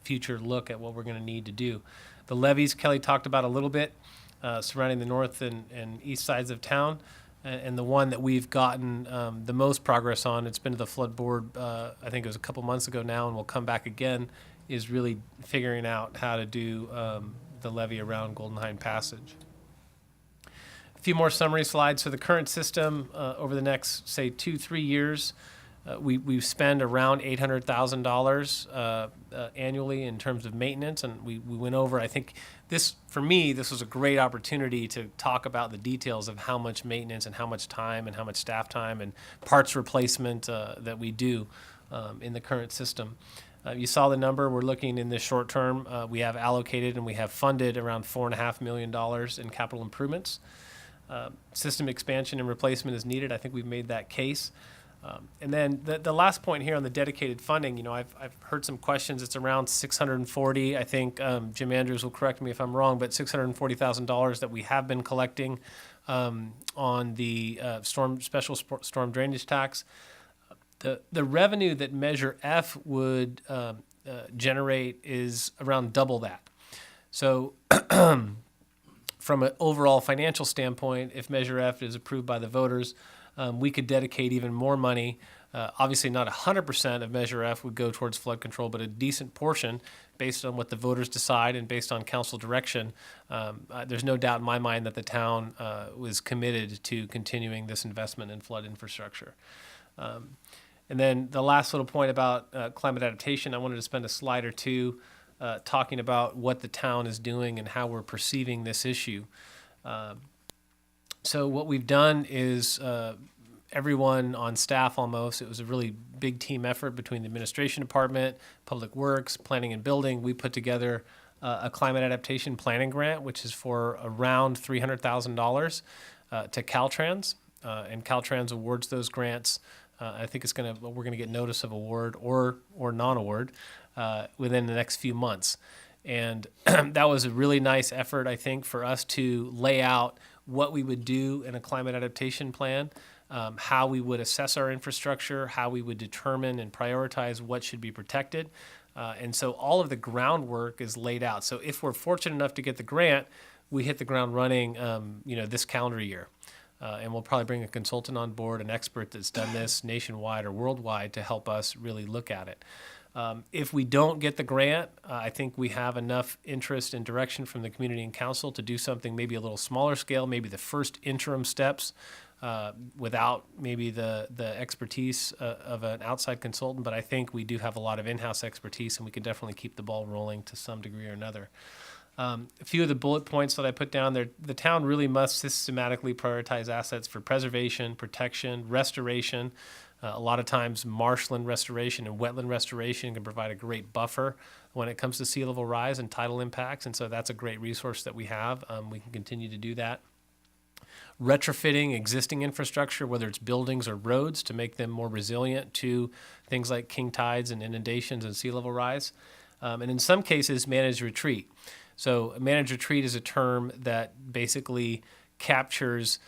Speaker 3: future look at what we're going to need to do. The levees Kelly talked about a little bit, surrounding the north and east sides of town, and the one that we've gotten the most progress on, it's been to the flood board, I think it was a couple months ago now, and we'll come back again, is really figuring out how to do the levee around Golden Hind Passage. A few more summary slides. So the current system over the next, say, 2-3 years, we spend around $800,000 annually in terms of maintenance, and we went over. I think for me, this was a great opportunity to talk about the details of how much maintenance and how much time and how much staff time and parts replacement that we do in the current system. You saw the number. We're looking in the short term. We have allocated and we have funded around $4.5 million in capital improvements. System expansion and replacement is needed. I think we've made that case. And then the last point here on the dedicated funding, I've heard some questions. It's around 640. I think Jim Andrews will correct me if I'm wrong, but $640,000 that we have been collecting on the special storm drainage tax. The revenue that Measure F would generate is around double that. So from an overall financial standpoint, if Measure F is approved by the voters, we could dedicate even more money. Obviously, not 100% of Measure F would go towards flood control, but a decent portion based on what the voters decide and based on council direction. There's no doubt in my mind that the town was committed to continuing this investment in flood infrastructure. And then the last little point about climate adaptation, I wanted to spend a slide or two talking about what the town is doing and how we're perceiving this issue. So what we've done is everyone on staff almost, it was a really big team effort between the administration department, public works, planning and building. We put together a climate adaptation planning grant, which is for around $300,000 to Caltrans. And Caltrans awards those grants. I think we're going to get notice of award or non-award within the next few months. And that was a really nice effort, I think, for us to lay out what we would do in a climate adaptation plan, how we would assess our infrastructure, how we would determine and prioritize what should be protected. And so all of the groundwork is laid out. So if we're fortunate enough to get the grant, we hit the ground running, this calendar year. And we'll probably bring a consultant on board, an expert that's done this nationwide or worldwide to help us really look at it. If we don't get the grant, I think we have enough interest and direction from the community and council to do something maybe a little smaller scale, maybe the first interim steps without maybe the expertise of an outside consultant. But I think we do have a lot of in-house expertise, and we can definitely keep the ball rolling to some degree or another. A few of the bullet points that I put down there, the town really must systematically prioritize assets for preservation, protection, restoration. A lot of times marshland restoration and wetland restoration can provide a great buffer when it comes to sea level rise and tidal impacts, and so that's a great resource that we have. We can continue to do that. Retrofitting existing infrastructure, whether it's buildings or roads, to make them more resilient to things like king tides and inundations and sea level rise. And in some cases, managed retreat. So managed retreat is a term that basically captures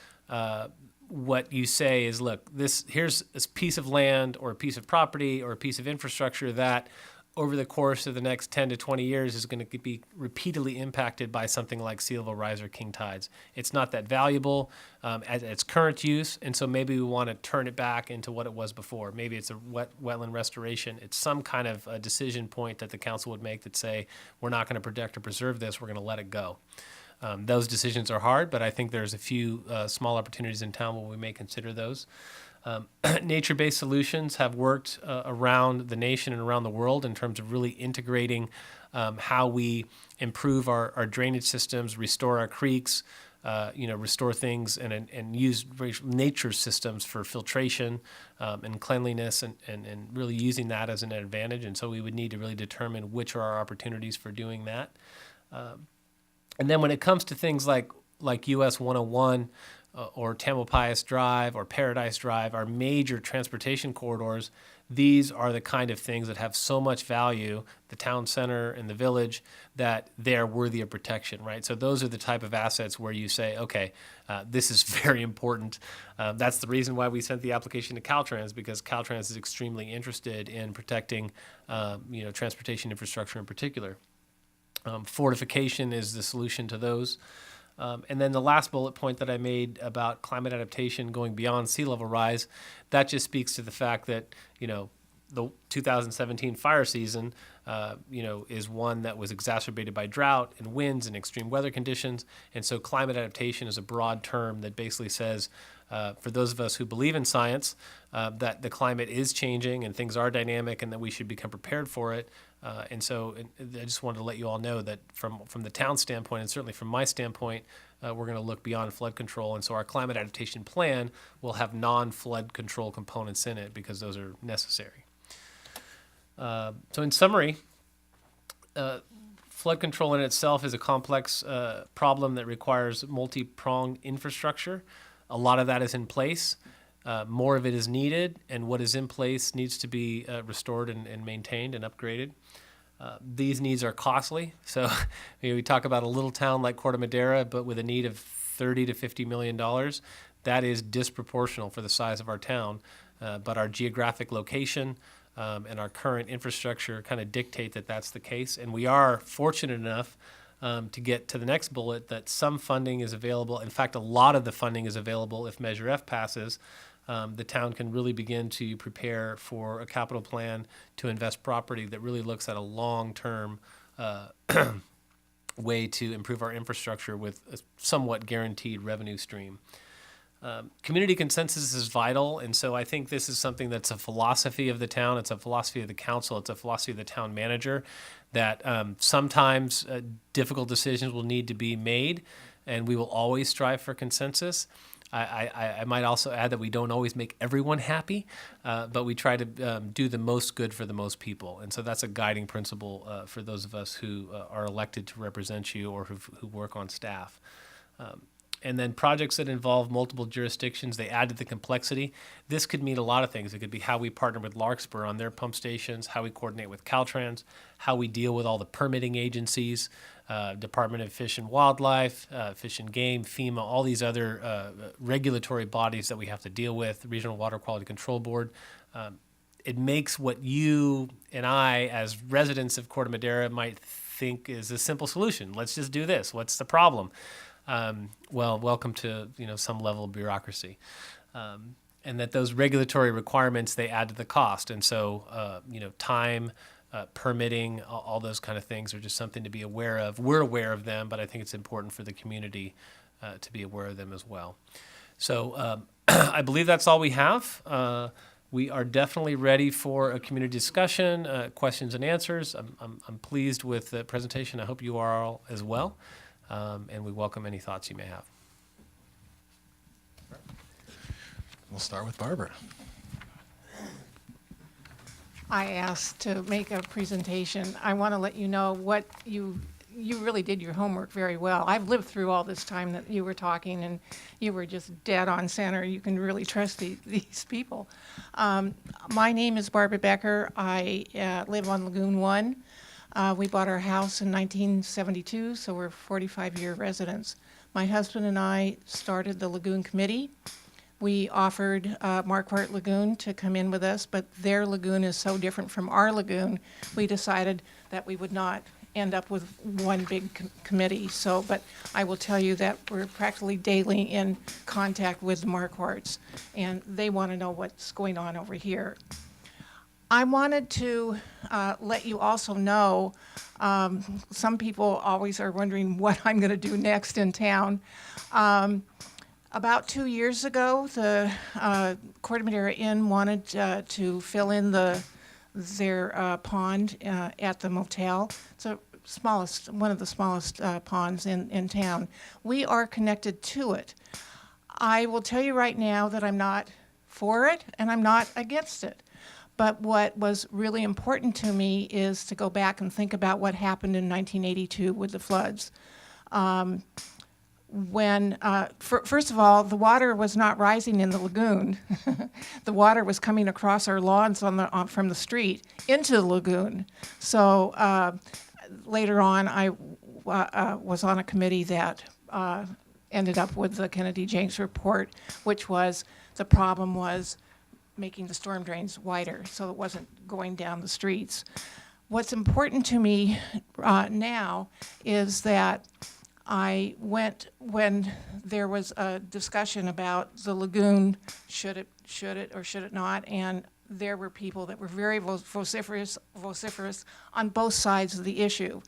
Speaker 3: what you say is, look, here's a piece of land or a piece of property or a piece of infrastructure that over the course of the next 10 to 20 years is going to be repeatedly impacted by something like sea level rise or king tides. It's not that valuable at its current use, and so maybe we want to turn it back into what it was before. Maybe it's a wetland restoration. It's some kind of a decision point that the council would make that say, we're not going to protect or preserve this, we're going to let it go. Those decisions are hard, but I think there's a few small opportunities in town where we may consider those. Nature-based solutions have worked around the nation and around the world in terms of really integrating how we improve our drainage systems, restore our creeks, restore things and use nature systems for filtration and cleanliness and really using that as an advantage. And so we would need to really determine which are our opportunities for doing that. And then when it comes to things like US 101 or Tamalpais Drive or Paradise Drive, our major transportation corridors, these are the kind of things that have so much value, the town center and the village, that they're worthy of protection, right? So those are the type of assets where you say, okay, this is very important. That's the reason why we sent the application to Caltrans, because Caltrans is extremely interested in protecting, transportation infrastructure in particular. Fortification is the solution to those. And then the last bullet point that I made about climate adaptation going beyond sea level rise, that just speaks to the fact that, the 2017 fire season is one that was exacerbated by drought and winds and extreme weather conditions. And so climate adaptation is a broad term that basically says, for those of us who believe in science, that the climate is changing and things are dynamic and that we should become prepared for it. And so I just wanted to let you all know that from the town standpoint, and certainly from my standpoint, we're going to look beyond flood control. And so our climate adaptation plan will have non-flood control components in it because those are necessary. So in summary, flood control in itself is a complex problem that requires multi-pronged infrastructure. A lot of that is in place. More of it is needed, and what is in place needs to be restored and maintained and upgraded. These needs are costly. So we talk about a little town like Corte Madera, but with a need of $30 to $50 million. That is disproportional for the size of our town. But our geographic location and our current infrastructure kind of dictate that that's the case. And we are fortunate enough to get to the next bullet that some funding is available. In fact, a lot of the funding is available if Measure F passes. The town can really begin to prepare for a capital plan to invest property that really looks at a long-term way to improve our infrastructure with a somewhat guaranteed revenue stream. Community consensus is vital, and so I think this is something that's a philosophy of the town, it's a philosophy of the council, it's a philosophy of the town manager, that sometimes difficult decisions will need to be made, and we will always strive for consensus. I might also add that we don't always make everyone happy, but we try to do the most good for the most people. And so that's a guiding principle for those of us who are elected to represent you or who work on staff. And then projects that involve multiple jurisdictions, they add to the complexity. This could mean a lot of things. It could be how we partner with Larkspur on their pump stations, how we coordinate with Caltrans, how we deal with all the permitting agencies, Department of Fish and Wildlife, Fish and Game, FEMA, all these other regulatory bodies that we have to deal with, Regional Water Quality Control Board. It makes what you and I, as residents of Corte Madera, might think is a simple solution. Let's just do this. What's the problem? Well, welcome to some level of bureaucracy, and that those regulatory requirements, they add to the cost, and so time, permitting, all those kind of things are just something to be aware of. We're aware of them, but I think it's important for the community to be aware of them as well. So I believe that's all we have. We are definitely ready for a community discussion, questions and answers. I'm pleased with the presentation. I hope you are all as well. And we welcome any thoughts you may have.
Speaker 1: We'll start with Barbara.
Speaker 6: I asked to make a presentation. I want to let you know what you really did your homework very well. I've lived through all this time that you were talking, and you were just dead on center. You can really trust these people. My name is Barbara Becker. I live on Lagoon 1. We bought our house in 1972, so we're 45-year residents. My husband and I started the Lagoon Committee. We offered Marquardt Lagoon to come in with us, but their lagoon is so different from our lagoon, we decided that we would not end up with one big committee. So, but I will tell you that we're practically daily in contact with the Marquardts, and they want to know what's going on over here. I wanted to let you also know, some people always are wondering what I'm going to do next in town. About 2 years ago, the Corte Madera Inn wanted to fill in their pond at the motel. It's one of the smallest ponds in town. We are connected to it. I will tell you right now that I'm not for it and I'm not against it. But what was really important to me is to go back and think about what happened in 1982 with the floods. First of all, the water was not rising in the lagoon. The water was coming across our lawns from the street into the lagoon. So later on, I was on a committee that ended up with the Kennedy Jenks report, which was the problem was making the storm drains wider so it wasn't going down the streets. What's important to me now is that I went when there was a discussion about the lagoon, should it or should it not, and there were people that were very vociferous on both sides of the issue.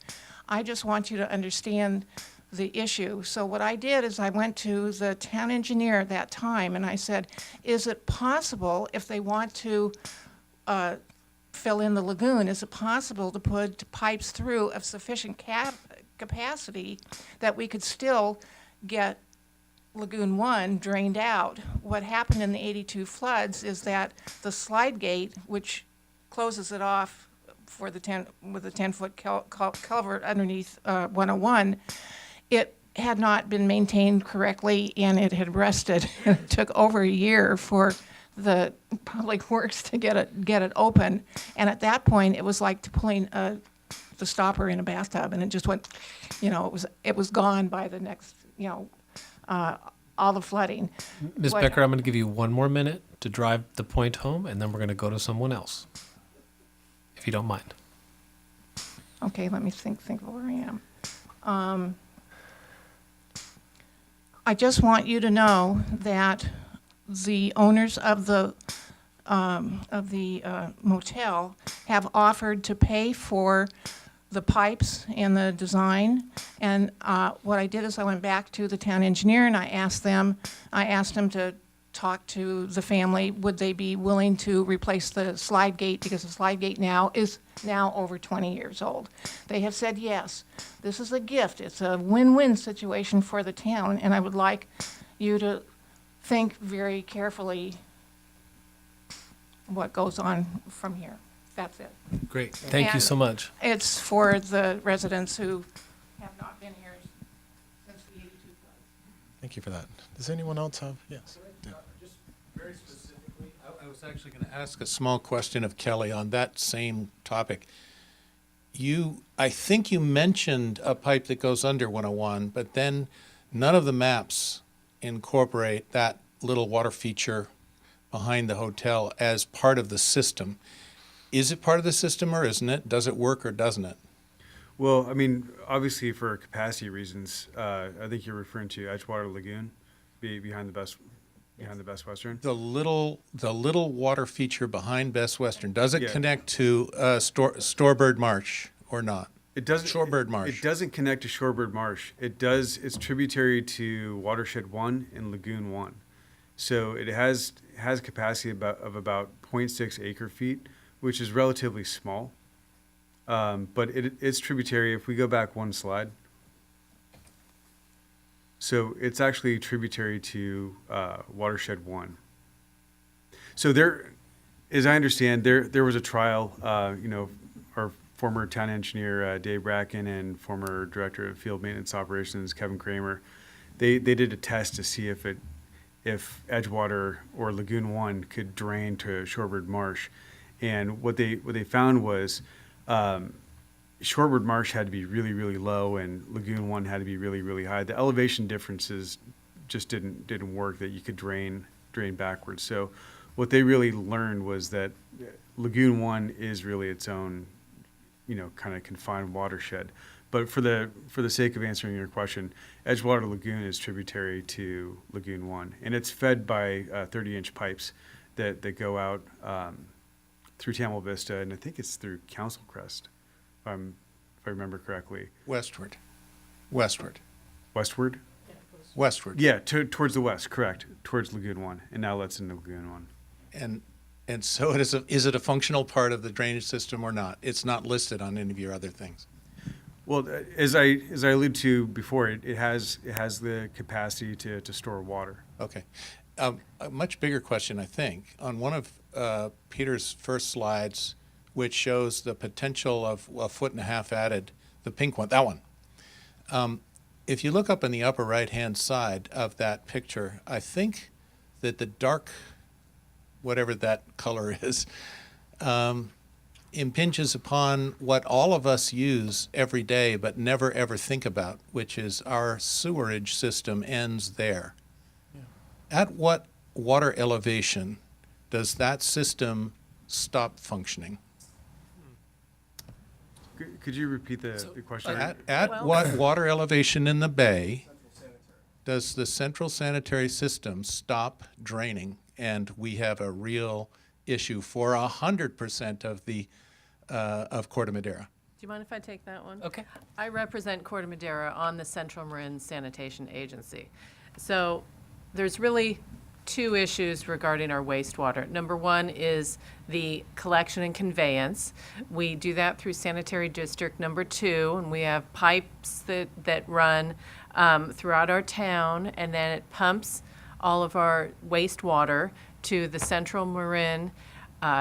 Speaker 6: I just want you to understand the issue. So what I did is I went to the town engineer at that time and I said, is it possible, if they want to fill in the lagoon, is it possible to put pipes through of sufficient capacity that we could still get Lagoon 1 drained out? What happened in the 82 floods is that the slide gate, which closes it off for the with a 10-foot culvert underneath 101, it had not been maintained correctly and it had rusted. It took over a year for the public works to get it open, and at that point it was like pulling the stopper in a bathtub, and it just went, it was gone by the next, all the flooding.
Speaker 3: Ms. Becker, I'm going to give you 1 more minute to drive the point home, and then we're going to go to someone else, if you don't mind.
Speaker 6: Okay, let me think of where I am. I just want you to know that the owners of the motel have offered to pay for the pipes and the design. And what I did is I went back to the town engineer and I asked him to talk to the family, would they be willing to replace the slide gate, because the slide gate is now over 20 years old. They have said yes. This is a gift. It's a win-win situation for the town, and I would like you to think very carefully what goes on from here. That's it.
Speaker 3: Great. Thank you
Speaker 6: And
Speaker 3: so much.
Speaker 6: It's for the residents who have not been here since the 82 floods.
Speaker 1: Thank you for that. Does anyone else have? Yes. Yeah.
Speaker 7: Just very specifically, I was actually going to ask a small question of Kelly on that same topic. I think you mentioned a pipe that goes under 101, but then none of the maps incorporate that little water feature behind the hotel as part of the system. Is it part of the system or isn't it? Does it work or doesn't it?
Speaker 4: Well, I mean, obviously for capacity reasons, I think you're referring to Edgewater Lagoon, behind the Best Western.
Speaker 7: The little water feature behind Best Western, does it
Speaker 4: Yeah.
Speaker 7: connect to Storebird Marsh or not?
Speaker 4: It doesn't.
Speaker 7: Shorebird Marsh.
Speaker 4: It doesn't connect to Shorebird Marsh. It does. It's tributary to Watershed 1 and Lagoon 1. So it has capacity of about 0.6 acre feet, which is relatively small. But it's tributary. If we go back one slide. So it's actually tributary to Watershed 1. So there, as I understand, there was a trial, our former town engineer, Dave Bracken, and former director of field maintenance operations, Kevin Kramer, they did a test to see if Edgewater or Lagoon 1 could drain to Shorebird Marsh. And what they found was Shorebird Marsh had to be really, really low and Lagoon 1 had to be really, really high. The elevation differences just didn't work, that you could drain backwards. So what they really learned was that Lagoon 1 is really its own, kind of confined watershed. But for the sake of answering your question, Edgewater Lagoon is tributary to Lagoon 1, and it's fed by 30-inch pipes that go out through Tamil Vista, and I think it's through Council Crest, if I remember correctly.
Speaker 7: Westward.
Speaker 4: Westward?
Speaker 7: Westward.
Speaker 4: Yeah, towards the west, correct, towards Lagoon 1, and now lets into Lagoon 1.
Speaker 7: And so is it a functional part of the drainage system or not? It's not listed on any of your other things.
Speaker 4: Well, as I alluded to before, it has the capacity to store water.
Speaker 7: Okay. A much bigger question, I think, on one of Peter's first slides, which shows the potential of a 1.5 feet added, the pink one, that one. If you look up in the upper right-hand side of that picture, I think that the dark, whatever that color is, impinges upon what all of us use every day but never ever think about, which is our sewerage system ends there. Yeah. At what water elevation does that system stop functioning?
Speaker 4: Could you repeat the question?
Speaker 7: At what water elevation in the bay does the central sanitary system stop draining and we have a real issue for 100% of the of Corte Madera.
Speaker 2: Do you mind if I take that one?
Speaker 3: Okay.
Speaker 2: I represent Corte Madera on the Central Marin Sanitation Agency. So there's really two issues regarding our wastewater. Number one is the collection and conveyance. We do that through Sanitary District Number 2, and we have pipes that run throughout our town, and then it pumps all of our wastewater to the Central Marin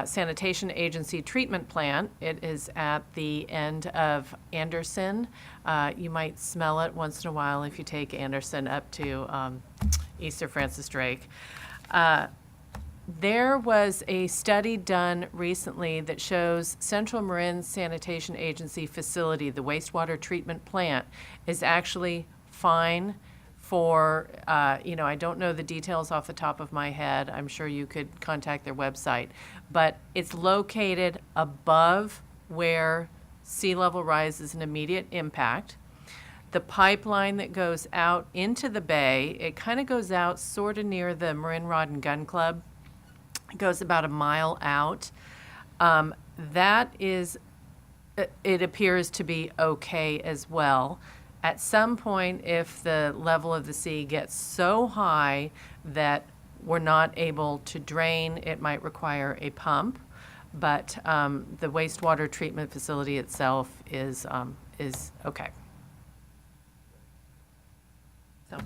Speaker 2: Sanitation Agency treatment plant. It is at the end of Anderson. You might smell it once in a while if you take Anderson up to Easter Francis Drake. There was a study done recently that shows Central Marin Sanitation Agency facility, the wastewater treatment plant, is actually fine for, I don't know the details off the top of my head. I'm sure you could contact their website. But it's located above where sea level rise is an immediate impact. The pipeline that goes out into the bay, it kind of goes out sort of near the Marin Rod and Gun Club. It goes about a mile out. That is, it appears to be okay as well. At some point, if the level of the sea gets so high that we're not able to drain, it might require a pump. But the wastewater treatment facility itself is okay. So.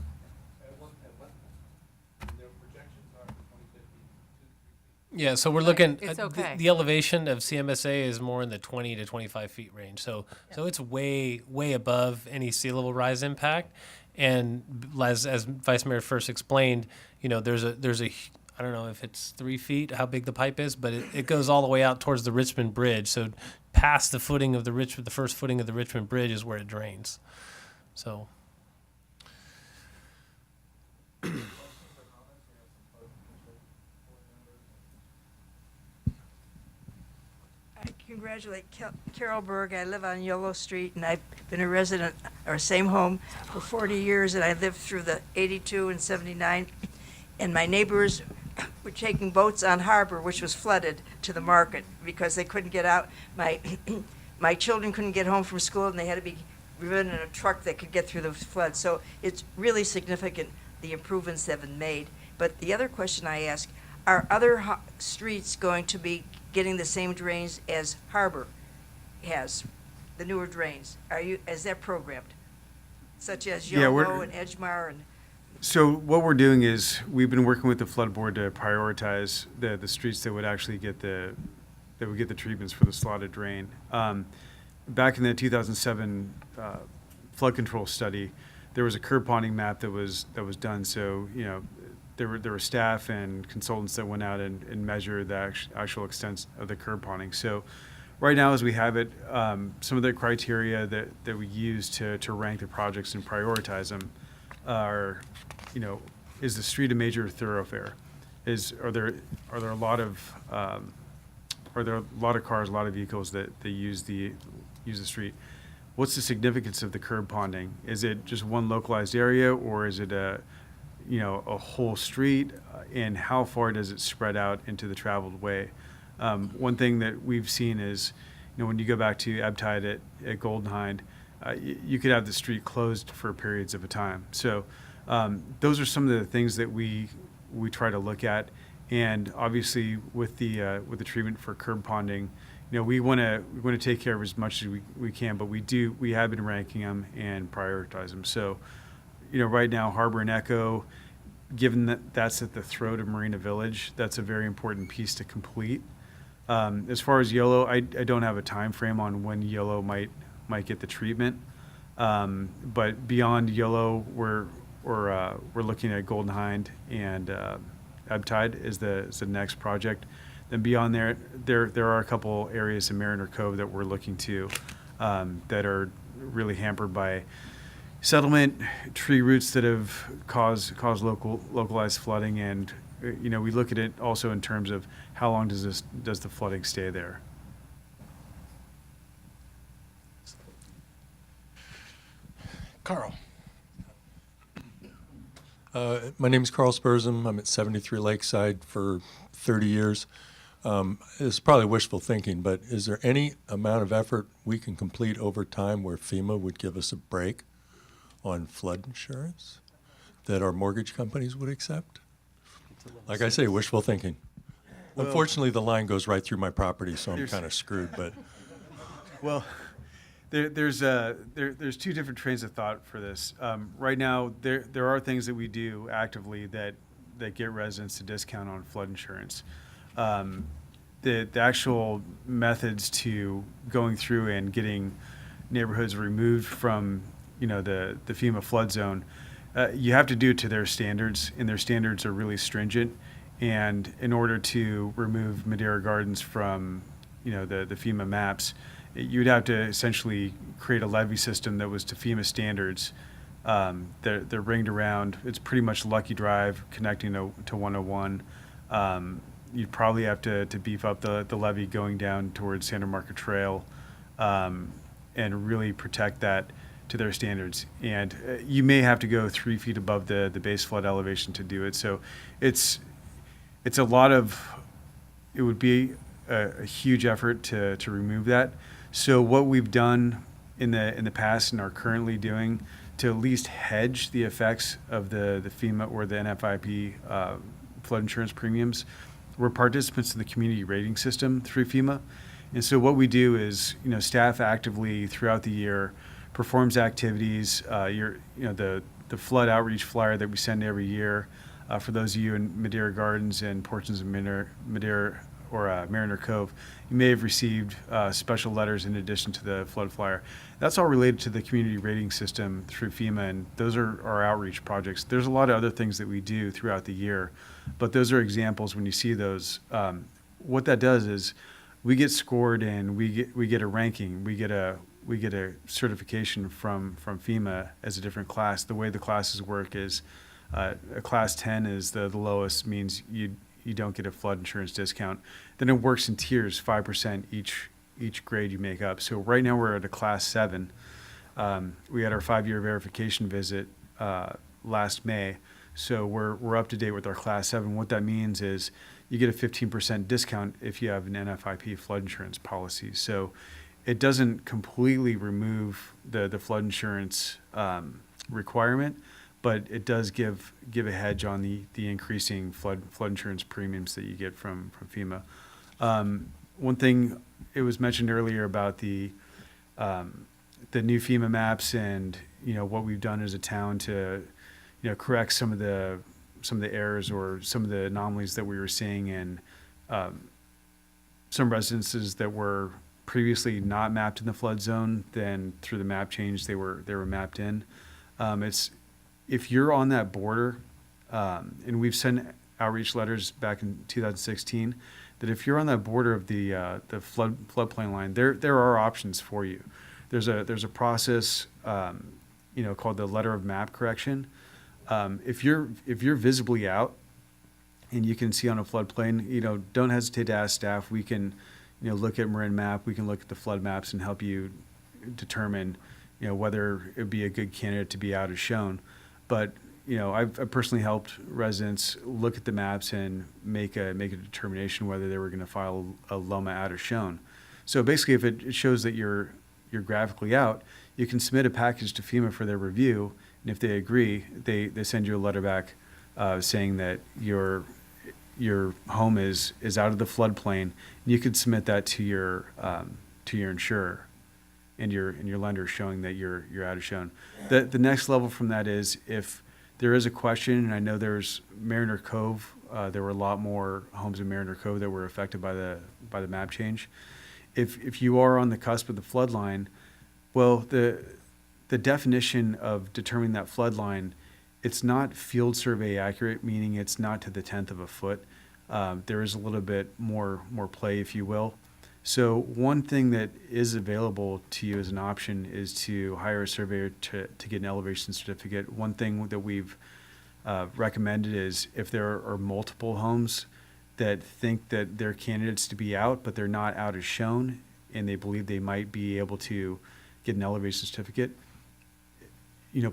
Speaker 3: Yeah, so we're looking,
Speaker 2: It's okay.
Speaker 3: the elevation of CMSA is more in the 20 to 25 feet range. So it's way, way above any sea level rise impact. And as Vice Mayor first explained, there's a I don't know if it's 3 feet, how big the pipe is, but it goes all the way out towards the Richmond Bridge. So past the footing of the first footing of the Richmond Bridge is where it drains. So.
Speaker 8: I congratulate Carol Berg. I live on Yellow Street, and I've been a resident, our same home, for 40 years, and I lived through the 82 and 79. And my neighbors were taking boats on harbor, which was flooded, to the market because they couldn't get out. My children couldn't get home from school, and they had to be driven in a truck that could get through the flood. So it's really significant, the improvements that have been made. But the other question I ask, are other streets going to be getting the same drains as Harbor has, the newer drains? Is that programmed? Such as
Speaker 4: Yeah,
Speaker 8: Yolo and Edgemar and...
Speaker 4: So what we're doing is we've been working with the flood board to prioritize the streets that would actually get the treatments for the slotted drain. Back in the 2007 flood control study, there was a curb ponding map that was done. So there were staff and consultants that went out and measured the actual extent of the curb ponding. So right now, as we have it, some of the criteria that we use to rank the projects and prioritize them are, is the street a major thoroughfare? Are there a lot of cars, a lot of vehicles that use the street? What's the significance of the curb ponding? Is it just one localized area, or is it a whole street? And how far does it spread out into the traveled way? One thing that we've seen is, when you go back to ebb tide at Golden Hind, you could have the street closed for periods of a time. So those are some of the things that we try to look at. And obviously with the treatment for curb ponding, we want to take care of as much as we can, but we have been ranking them and prioritize them. So, right now, Harbor and Echo, given that that's at the throat of Marina Village, that's a very important piece to complete. As far as Yolo, I don't have a time frame on when Yolo might get the treatment. But beyond Yolo, we're looking at Golden Hind and ebb tide is the next project. Then beyond there are a couple areas in Mariner Cove that we're looking to that are really hampered by settlement, tree roots that have caused localized flooding, and we look at it also in terms of how long does the flooding stay there.
Speaker 1: Carl.
Speaker 9: My name is Carl Spursum. I'm at 73 Lakeside for 30 years. It's probably wishful thinking, but is there any amount of effort we can complete over time where FEMA would give us a break on flood insurance that our mortgage companies would accept? Like I say, wishful thinking. Unfortunately, the line goes right through my property, so I'm kind of screwed, but.
Speaker 4: Well, there's two different trains of thought for this. Right now, there are things that we do actively that get residents to discount on flood insurance. The actual methods to going through and getting neighborhoods removed from the FEMA flood zone, you have to do it to their standards, and their standards are really stringent. And in order to remove Madeira Gardens from the FEMA maps, you'd have to essentially create a levee system that was to FEMA standards. They're ringed around. It's pretty much Lucky Drive connecting to 101. You'd probably have to beef up the levee going down towards Santa Marca Trail, and really protect that to their standards. And you may have to go 3 feet above the base flood elevation to do it. So it's a lot of, it would be a huge effort to remove that. So what we've done in the past and are currently doing to at least hedge the effects of the FEMA or the NFIP flood insurance premiums, we're participants in the community rating system through FEMA. And so what we do is, staff actively throughout the year performs activities. The flood outreach flyer that we send every year, for those of you in Madeira Gardens and portions of Madeira or Mariner Cove, you may have received special letters in addition to the flood flyer. That's all related to the community rating system through FEMA, and those are our outreach projects. There's a lot of other things that we do throughout the year, but those are examples when you see those. What that does is we get scored and we get a ranking. We get a certification from FEMA as a different class. The way the classes work is a class 10 is the lowest, means you don't get a flood insurance discount. Then it works in tiers, 5% each grade you make up. So right now we're at a class 7. We had our 5-year verification visit last May. So we're up to date with our class 7. What that means is you get a 15% discount if you have an NFIP flood insurance policy. So it doesn't completely remove the flood insurance requirement, but it does give a hedge on the increasing flood insurance premiums that you get from FEMA. One thing, it was mentioned earlier about the new FEMA maps and what we've done as a town to correct some of the errors or some of the anomalies that we were seeing in some residences that were previously not mapped in the flood zone. Then through the map change, they were mapped in. If you're on that border, and we've sent outreach letters back in 2016, that if you're on that border of the floodplain line, there are options for you. There's a process, called the letter of map correction. If you're visibly out and you can see on a floodplain, don't hesitate to ask staff. We can, look at Marin map. We can look at the flood maps and help you determine, whether it would be a good candidate to be out as shown. But I've personally helped residents look at the maps and make a determination whether they were going to file a LOMA out as shown. So basically, if it shows that you're graphically out, you can submit a package to FEMA for their review, and if they agree, they send you a letter back saying that your home is out of the floodplain, and you can submit that to your insurer and your lender, showing that you're out as shown. The next level from that is if there is a question, and I know there's Mariner Cove, there were a lot more homes in Mariner Cove that were affected by the map change. If you are on the cusp of the flood line, well, the definition of determining that flood line, it's not field survey accurate, meaning it's not to the 10th of a foot. There is a little bit more play, if you will. So one thing that is available to you as an option is to hire a surveyor to get an elevation certificate. One thing that we've recommended is if there are multiple homes that think that they're candidates to be out, but they're not out as shown, and they believe they might be able to get an elevation certificate,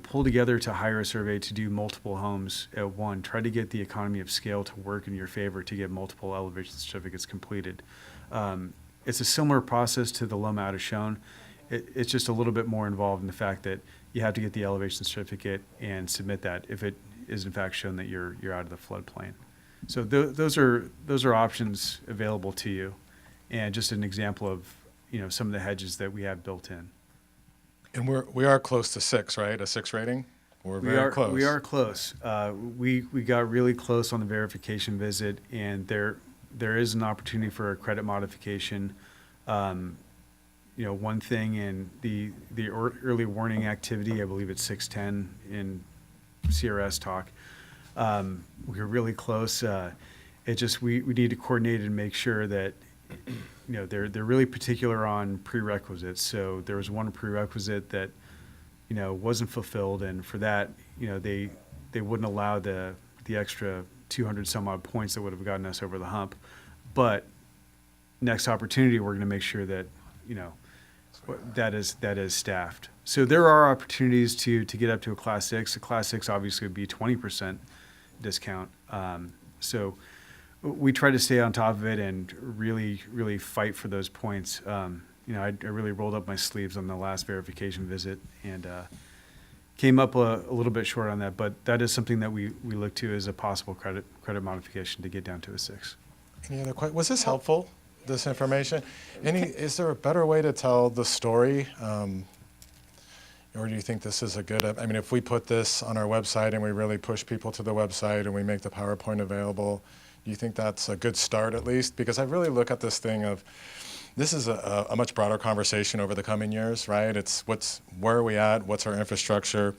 Speaker 4: pull together to hire a survey to do multiple homes at one. Try to get the economy of scale to work in your favor to get multiple elevation certificates completed. It's a similar process to the Loma as shown. It's just a little bit more involved in the fact that you have to get the elevation certificate and submit that if it is in fact shown that you're out of the floodplain. So those are options available to you, and just an example of some of the hedges that we have built in.
Speaker 1: And we are close to 6, right? A 6 rating? We're very close.
Speaker 4: We are close. We got really close on the verification visit, and there is an opportunity for a credit modification. One thing in the early warning activity, I believe it's 610 in CRS talk. We're really close. We need to coordinate and make sure that they're really particular on prerequisites. So there was one prerequisite that wasn't fulfilled, and for that they wouldn't allow the extra 200 some odd points that would have gotten us over the hump. But next opportunity, we're going to make sure that that is staffed. So there are opportunities to get up to a Class 6. A Class 6 obviously would be 20% discount. So we try to stay on top of it and really, really fight for those points. I really rolled up my sleeves on the last verification visit and came up a little bit short on that. But that is something that we look to as a possible credit modification to get down to a 6.
Speaker 1: Any other questions? Was this helpful, this information? Is there a better way to tell the story? Or do you think this is a good, if we put this on our website and we really push people to the website and we make the PowerPoint available, do you think that's a good start at least? Because I really look at this thing of, this is a much broader conversation over the coming years, right? It's where are we at? What's our infrastructure?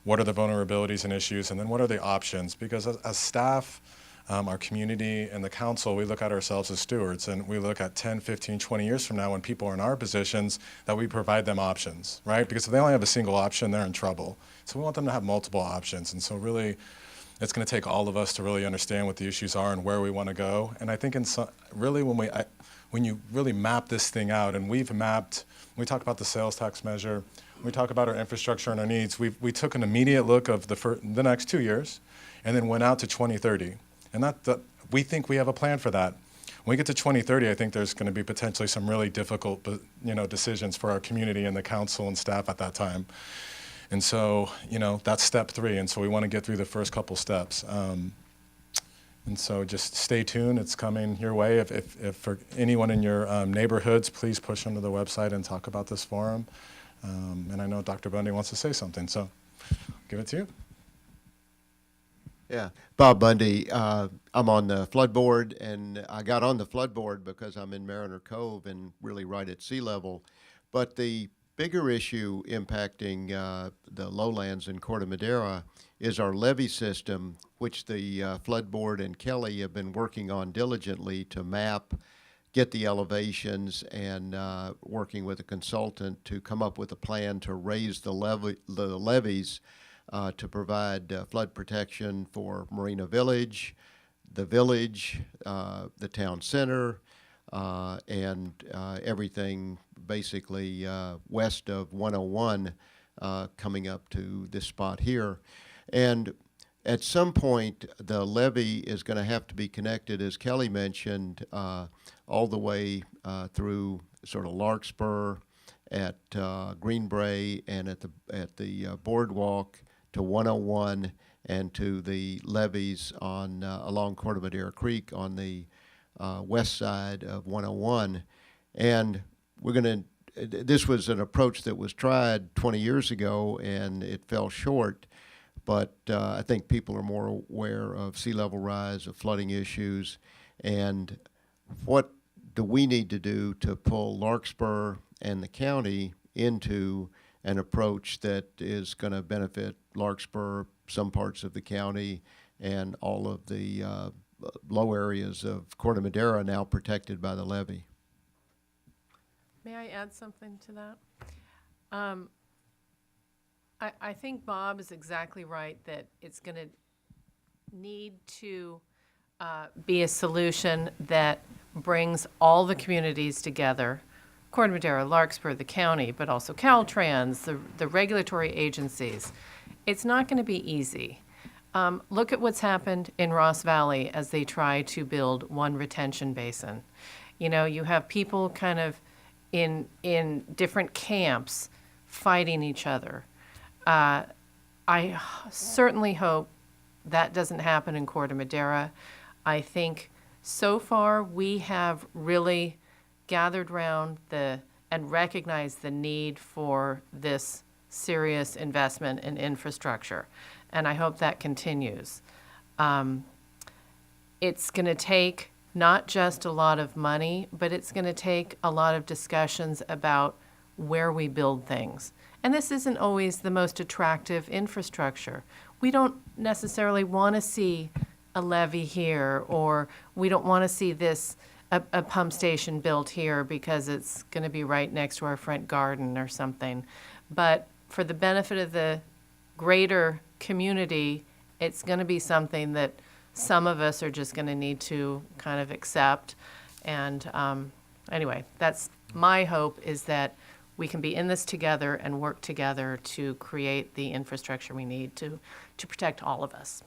Speaker 1: What are the vulnerabilities and issues? And then what are the options? Because as staff, our community and the council, we look at ourselves as stewards, and we look at 10, 15, 20 years from now when people are in our positions that we provide them options, right? Because if they only have a single option, they're in trouble. So we want them to have multiple options. And so really, it's going to take all of us to really understand what the issues are and where we want to go. And I think really when you really map this thing out, and we talk about the sales tax measure, we talk about our infrastructure and our needs, we took an immediate look of the next 2 years and then went out to 2030. And we think we have a plan for that. When we get to 2030, I think there's going to be potentially some really difficult, decisions for our community and the council and staff at that time. And so, that's step 3. And so we want to get through the first couple steps. And so just stay tuned. It's coming your way. If for anyone in your neighborhoods, please push them to the website and talk about this forum. And I know Dr. Bundy wants to say something, so I'll give it to you.
Speaker 10: Yeah, Bob Bundy. I'm on the flood board, and I got on the flood board because I'm in Mariner Cove and really right at sea level. But the bigger issue impacting the lowlands in Corte Madera is our levee system, which the flood board and Kelly have been working on diligently to map, get the elevations, and working with a consultant to come up with a plan to raise the levees to provide flood protection for Marina Village, the town center, and everything basically west of 101 coming up to this spot here. And at some point, the levee is going to have to be connected, as Kelly mentioned, all the way through sort of Larkspur at Greenbrae and at the boardwalk to 101 and to the levees on along Corte Madera Creek on the west side of 101. And this was an approach that was tried 20 years ago, and it fell short. But I think people are more aware of sea level rise, of flooding issues, and what do we need to do to pull Larkspur and the county into an approach that is going to benefit Larkspur, some parts of the county, and all of the low areas of Corte Madera now protected by the levee.
Speaker 2: May I add something to that? I think Bob is exactly right that it's going to need to be a solution that brings all the communities together Corte Madera, Larkspur, the county, but also Caltrans, the regulatory agencies. It's not going to be easy. Look at what's happened in Ross Valley as they try to build one retention basin. You know, you have people kind of in different camps fighting each other. I certainly hope that doesn't happen in Corte Madera. I think so far we have really gathered round and recognized the need for this serious investment in infrastructure, and I hope that continues. It's going to take not just a lot of money, but it's going to take a lot of discussions about where we build things. And this isn't always the most attractive infrastructure. We don't necessarily want to see a levee here, or we don't want to see a pump station built here because it's going to be right next to our front garden or something. But for the benefit of the greater community, it's going to be something that some of us are just going to need to kind of accept. And anyway, that's my hope, is that we can be in this together and work together to create the infrastructure we need to protect all of us.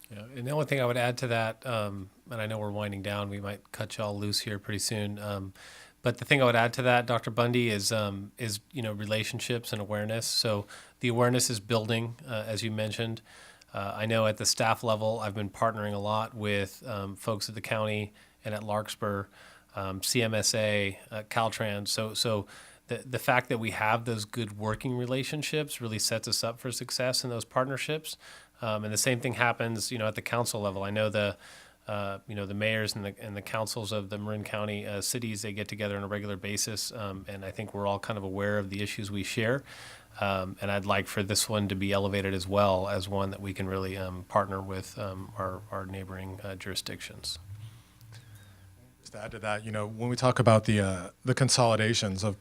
Speaker 3: Yeah, and the only thing I would add to that, and I know we're winding down, we might cut y'all loose here pretty soon. But the thing I would add to that, Dr. Bundy, is relationships and awareness. So the awareness is building, as you mentioned. I know at the staff level, I've been partnering a lot with folks at the county and at Larkspur, CMSA, Caltrans. So the fact that we have those good working relationships really sets us up for success in those partnerships. And the same thing happens, at the council level. I know the mayors and the councils of the Marin County cities, they get together on a regular basis, and I think we're all kind of aware of the issues we share. And I'd like for this one to be elevated as well as one that we can really partner with our neighboring jurisdictions.
Speaker 1: Just to add to that, when we talk about the consolidations of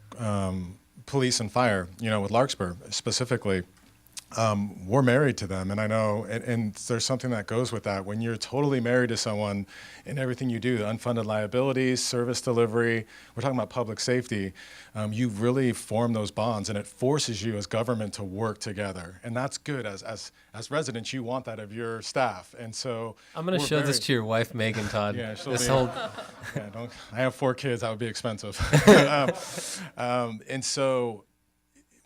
Speaker 1: police and fire, with Larkspur specifically, we're married to them, and I know, and there's something that goes with that. When you're totally married to someone in everything you do, the unfunded liabilities, service delivery, we're talking about public safety, you really form those bonds, and it forces you as government to work together. And that's good. As residents, you want that of your staff. And so
Speaker 3: I'm going to show this to your wife, Megan, Todd.
Speaker 1: Yeah, I have 4 kids. That would be expensive. And so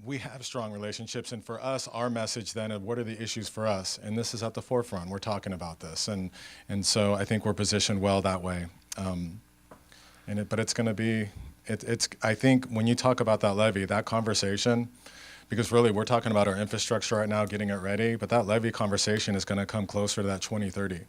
Speaker 1: we have strong relationships, and for us, our message then of what are the issues for us, and this is at the forefront. We're talking about this, and so I think we're positioned well that way. But it's going to be, I think when you talk about that levee, that conversation, because really we're talking about our infrastructure right now, getting it ready, but that levee conversation is going to come closer to that 2030.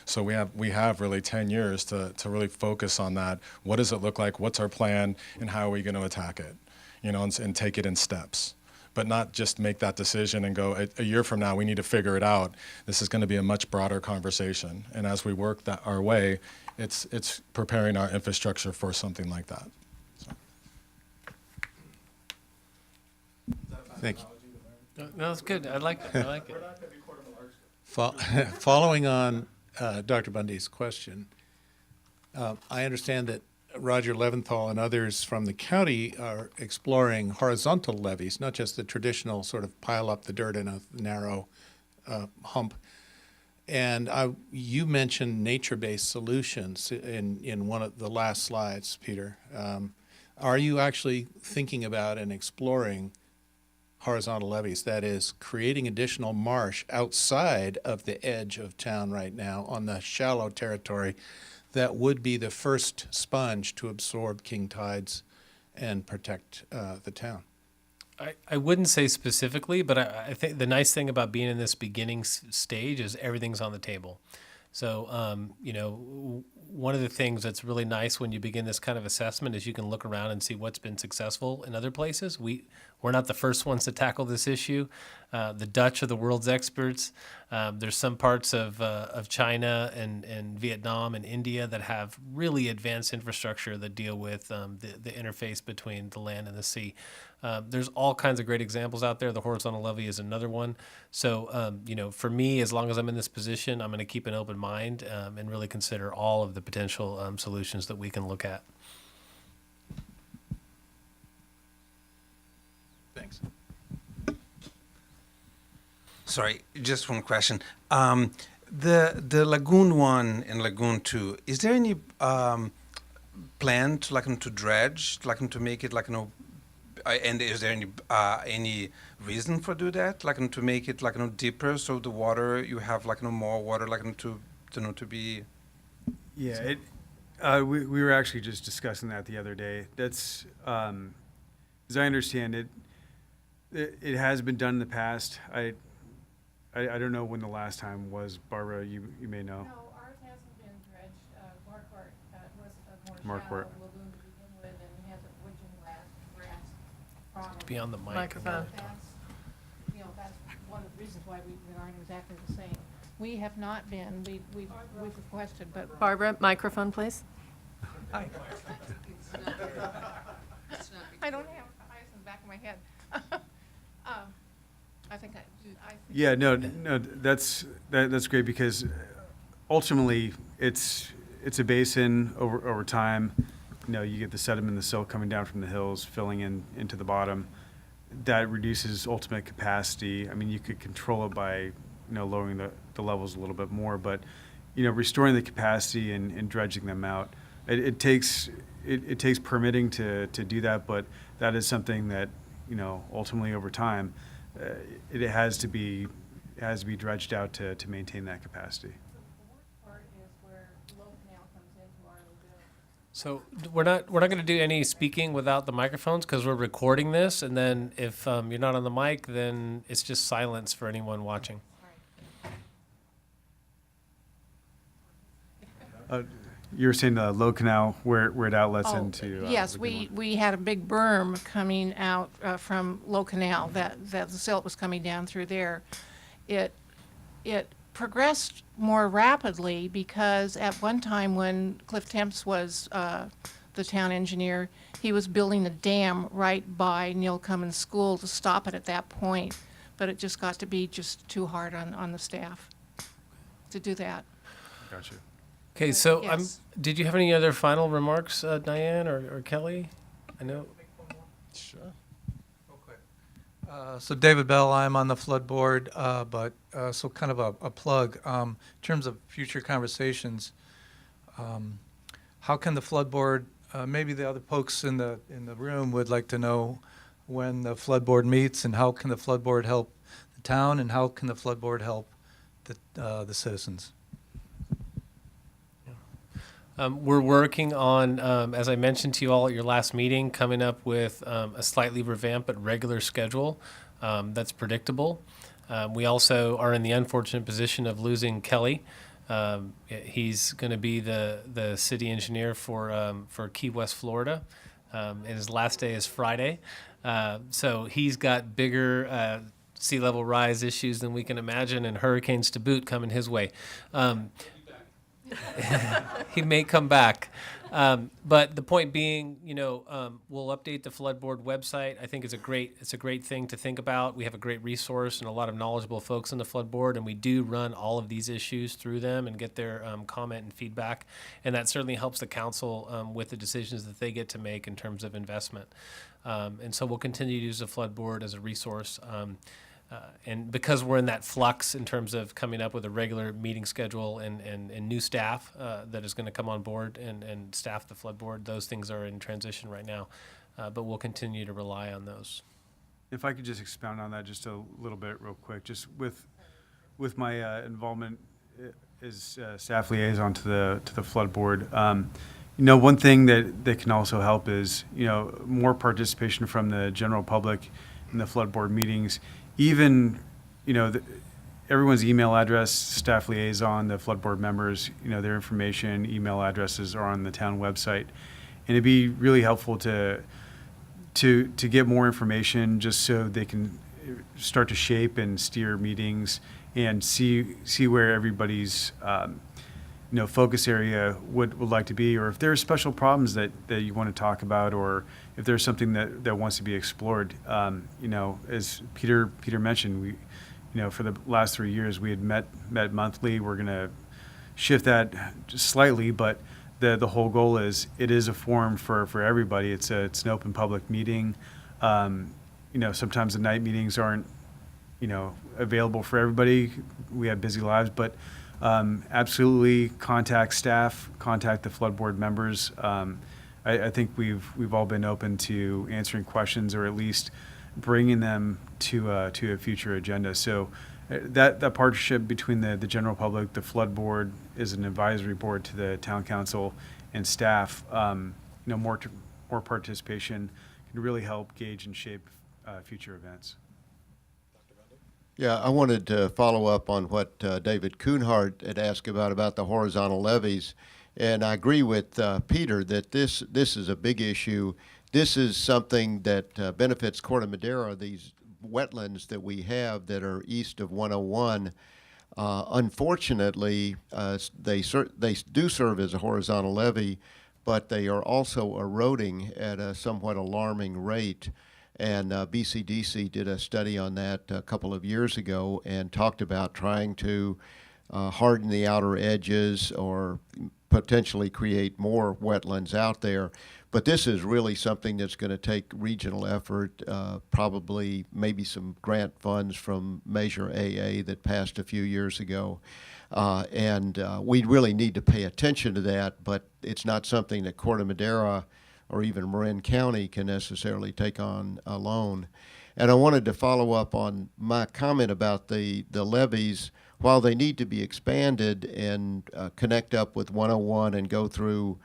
Speaker 1: So we have really 10 years to really focus on that. What does it look like? What's our plan, and how are we going to attack it? And take it in steps, but not just make that decision and go, a year from now, we need to figure it out. This is going to be a much broader conversation. And as we work our way, it's preparing our infrastructure for something like that. So.
Speaker 7: Thank you.
Speaker 3: No, it's good. I like it.
Speaker 7: Following on Dr. Bundy's question, I understand that Roger Leventhal and others from the county are exploring horizontal levees, not just the traditional sort of pile up the dirt in a narrow hump. And you mentioned nature-based solutions in one of the last slides, Peter. Are you actually thinking about and exploring horizontal levees, that is, creating additional marsh outside of the edge of town right now on the shallow territory that would be the first sponge to absorb king tides and protect the town?
Speaker 3: I wouldn't say specifically, but I think the nice thing about being in this beginning stage is everything's on the table. So, one of the things that's really nice when you begin this kind of assessment is you can look around and see what's been successful in other places. We're not the first ones to tackle this issue. The Dutch are the world's experts. There's some parts of China and Vietnam and India that have really advanced infrastructure that deal with the interface between the land and the sea. There's all kinds of great examples out there. The horizontal levee is another one. So, for me, as long as I'm in this position, I'm going to keep an open mind and really consider all of the potential solutions that we can look at. Thanks.
Speaker 11: Sorry, just one question. The Lagoon 1 and Lagoon 2, is there any plan to to dredge, to make it and is there any reason for do that, to make it deeper, so the water you have more water to be.
Speaker 4: Yeah, we were actually just discussing that the other day. That's, as I understand it, it has been done in the past. I don't know when the last time was. Barbara, you may know.
Speaker 6: No, ours hasn't been dredged. Marquardt was a more
Speaker 4: Marquardt.
Speaker 6: shallow lagoon to begin with and has a wood and grass problem.
Speaker 3: Be on the mic.
Speaker 2: Microphone.
Speaker 6: That's one of the reasons why we aren't exactly the same. We have not been, we've requested, but
Speaker 2: Barbara, microphone, please.
Speaker 6: I don't have eyes in the back of my head. I think
Speaker 4: Yeah, no, that's great, because ultimately it's a basin over time. You get the sediment and the silt coming down from the hills, filling into the bottom. That reduces ultimate capacity. I mean, you could control it by lowering the levels a little bit more, but restoring the capacity and dredging them out. It takes permitting to do that, but that is something that ultimately over time it has to be dredged out to maintain that capacity.
Speaker 6: the worst part is where Low Canal comes into our lagoon.
Speaker 3: So we're not going to do any speaking without the microphones because we're recording this, and then if you're not on the mic, then it's just silence for anyone watching.
Speaker 4: You were saying the Low Canal where it outlets into.
Speaker 6: Yes,
Speaker 4: Lagoon
Speaker 6: we had a big berm coming out from Low Canal, that the silt was coming down through there. It progressed more rapidly because at one time when Cliff Temps was the town engineer, he was building a dam right by Neil Cummins School to stop it at that point. But it just got to be just too hard on the staff to do that.
Speaker 4: Gotcha.
Speaker 3: Okay, so
Speaker 6: yes.
Speaker 3: did you have any other final remarks, Diane or Kelly? I know.
Speaker 1: Sure.
Speaker 12: Real quick. So David Bell, I'm on the flood board, but so kind of a plug. In terms of future conversations, how can the flood board, maybe the other folks in the room would like to know when the flood board meets, and how can the flood board help the town, and how can the flood board help the citizens?
Speaker 3: We're working on, as I mentioned to you all at your last meeting, coming up with a slightly revamped but regular schedule that's predictable. We also are in the unfortunate position of losing Kelly. He's going to be the city engineer for Key West, Florida, and his last day is Friday. So he's got bigger sea level rise issues than we can imagine, and hurricanes to boot coming his way. He may come back. But the point being, we'll update the flood board website. I think it's a great thing to think about. We have a great resource and a lot of knowledgeable folks in the flood board, and we do run all of these issues through them and get their comment and feedback. And that certainly helps the council with the decisions that they get to make in terms of investment. And so we'll continue to use the flood board as a resource. And because we're in that flux in terms of coming up with a regular meeting schedule and new staff that is going to come on board and staff the flood board, those things are in transition right now. But we'll continue to rely on those.
Speaker 4: If I could just expound on that just a little bit real quick, just with my involvement as staff liaison to the flood board, one thing that can also help is, more participation from the general public in the flood board meetings. Even, everyone's email address, staff liaison, the flood board members, their information, email addresses are on the town website. And it'd be really helpful to get more information just so they can start to shape and steer meetings and see where everybody's, focus area would like to be, or if there are special problems that you want to talk about, or if there's something that wants to be explored. As Peter mentioned, we, for the last 3 years, we had met monthly. We're going to shift that just slightly, but the whole goal is it is a forum for everybody. It's an open public meeting. sometimes the night meetings aren't, available for everybody. We have busy lives, but absolutely contact staff, contact the flood board members. I think we've all been open to answering questions or at least bringing them to a future agenda. So that partnership between the general public, the flood board is an advisory board to the town council and staff. More participation can really help gauge and shape future events.
Speaker 10: Yeah, I wanted to follow up on what David Kuhnhart had asked about the horizontal levees. And I agree with Peter that this is a big issue. This is something that benefits Corte Madera, these wetlands that we have that are east of 101. Unfortunately, they do serve as a horizontal levee, but they are also eroding at a somewhat alarming rate. And BCDC did a study on that a couple of years ago and talked about trying to harden the outer edges or potentially create more wetlands out there. But this is really something that's going to take regional effort, probably maybe some grant funds from Measure AA that passed a few years ago. And we really need to pay attention to that, but it's not something that Corte Madera or even Marin County can necessarily take on alone. And I wanted to follow up on my comment about the levees. While they need to be expanded and connect up with 101 and go through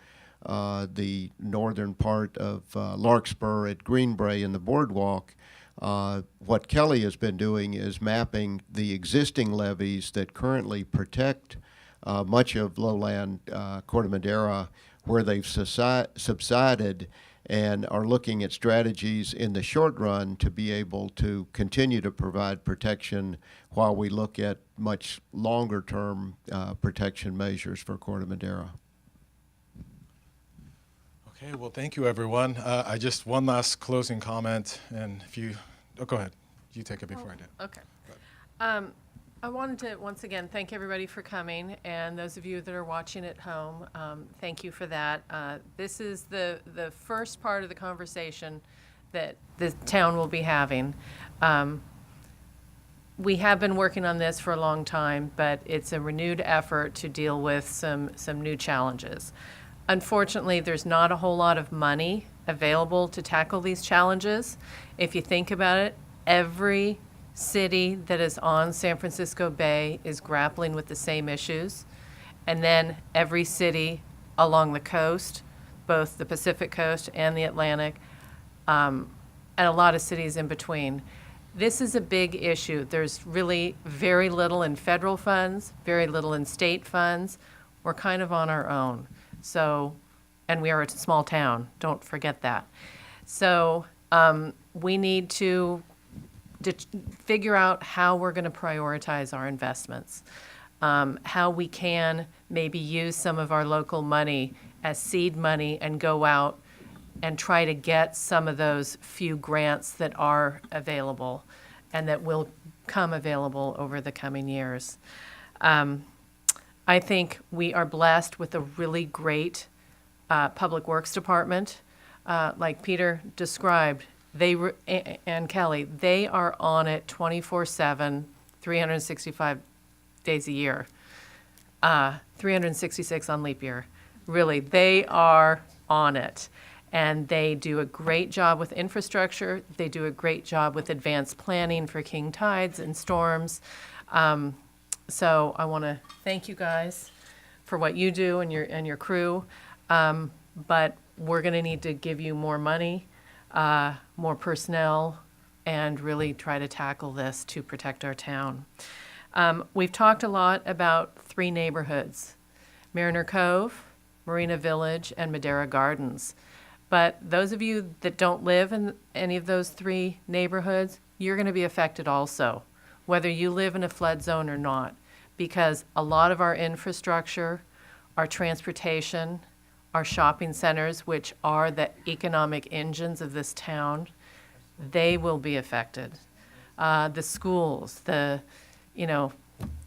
Speaker 10: the northern part of Larkspur at Greenbrae and the boardwalk, what Kelly has been doing is mapping the existing levees that currently protect much of lowland Corte Madera where they've subsided, and are looking at strategies in the short run to be able to continue to provide protection while we look at much longer term protection measures for Corte Madera.
Speaker 1: Okay, well, thank you, everyone. I just one last closing comment, and if you, go ahead. You take it before I do.
Speaker 2: Okay. I wanted to once again thank everybody for coming, and those of you that are watching at home, thank you for that. This is the first part of the conversation that the town will be having. We have been working on this for a long time, but it's a renewed effort to deal with some new challenges. Unfortunately, there's not a whole lot of money available to tackle these challenges. If you think about it, every city that is on San Francisco Bay is grappling with the same issues. And then every city along the coast, both the Pacific coast and the Atlantic, and a lot of cities in between. This is a big issue. There's really very little in federal funds, very little in state funds. We're kind of on our own. So, and we are a small town, don't forget that. So we need to figure out how we're going to prioritize our investments, how we can maybe use some of our local money as seed money and go out and try to get some of those few grants that are available and that will come available over the coming years. I think we are blessed with a really great Public Works Department. Like Peter described, and Kelly, they are on it 24/7, 365 days a year, 366 on leap year. Really, they are on it. And they do a great job with infrastructure. They do a great job with advanced planning for king tides and storms. So I want to thank you guys for what you do and your crew. But we're going to need to give you more money, more personnel, and really try to tackle this to protect our town. We've talked a lot about 3 neighborhoods: Mariner Cove, Marina Village, and Madeira Gardens. But those of you that don't live in any of those 3 neighborhoods, you're going to be affected also, whether you live in a flood zone or not, because a lot of our infrastructure, our transportation, our shopping centers, which are the economic engines of this town, they will be affected. The schools,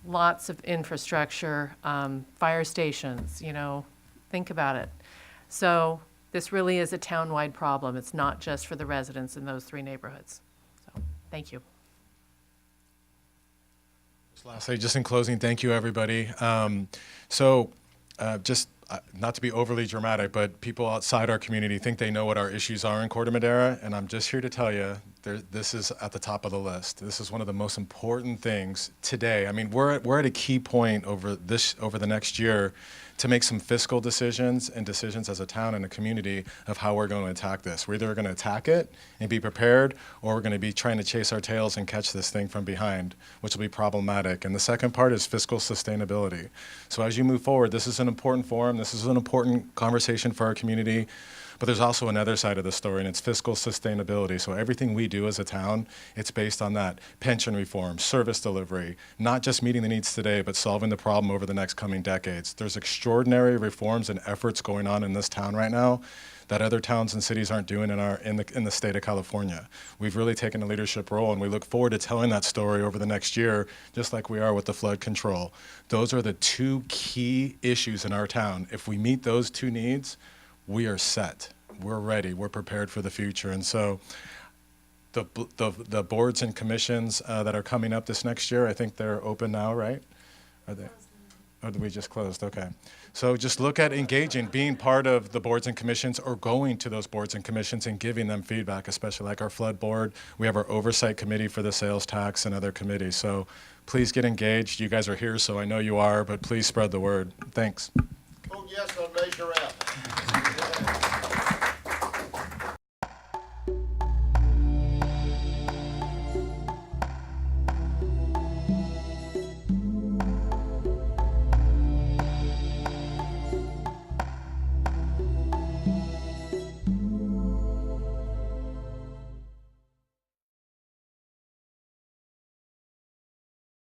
Speaker 2: lots of infrastructure, fire stations, think about it. So this really is a town-wide problem. It's not just for the residents in those 3 neighborhoods. Thank you.
Speaker 1: Lastly, just in closing, thank you, everybody. Just not to be overly dramatic, but people outside our community think they know what our issues are in Corte Madera, and I'm just here to tell you, this is at the top of the list. This is one of the most important things today. I mean, we're at a key point over the next year to make some fiscal decisions and decisions as a town and a community of how we're going to attack this. We're either going to attack it and be prepared, or we're going to be trying to chase our tails and catch this thing from behind, which will be problematic. And the second part is fiscal sustainability. So as you move forward, this is an important forum. This is an important conversation for our community. But there's also another side of the story, and it's fiscal sustainability. So everything we do as a town, it's based on that. Pension reform, service delivery, not just meeting the needs today, but solving the problem over the next coming decades. There's extraordinary reforms and efforts going on in this town right now that other towns and cities aren't doing in the state of California. We've really taken a leadership role, and we look forward to telling that story over the next year, just like we are with the flood control. Those are the two key issues in our town. If we meet those two needs, we are set. We're ready. We're prepared for the future. And so the boards and commissions that are coming up this next year, I think they're open now, right? Are they? Oh, we just closed. Okay. So just look at engaging, being part of the boards and commissions, or going to those boards and commissions and giving them feedback, especially like our flood board. We have our oversight committee for the sales tax and other committees. So please get engaged. You guys are here, so I know you are, but please spread the word. Thanks.
Speaker 10: Vote yes on Measure F.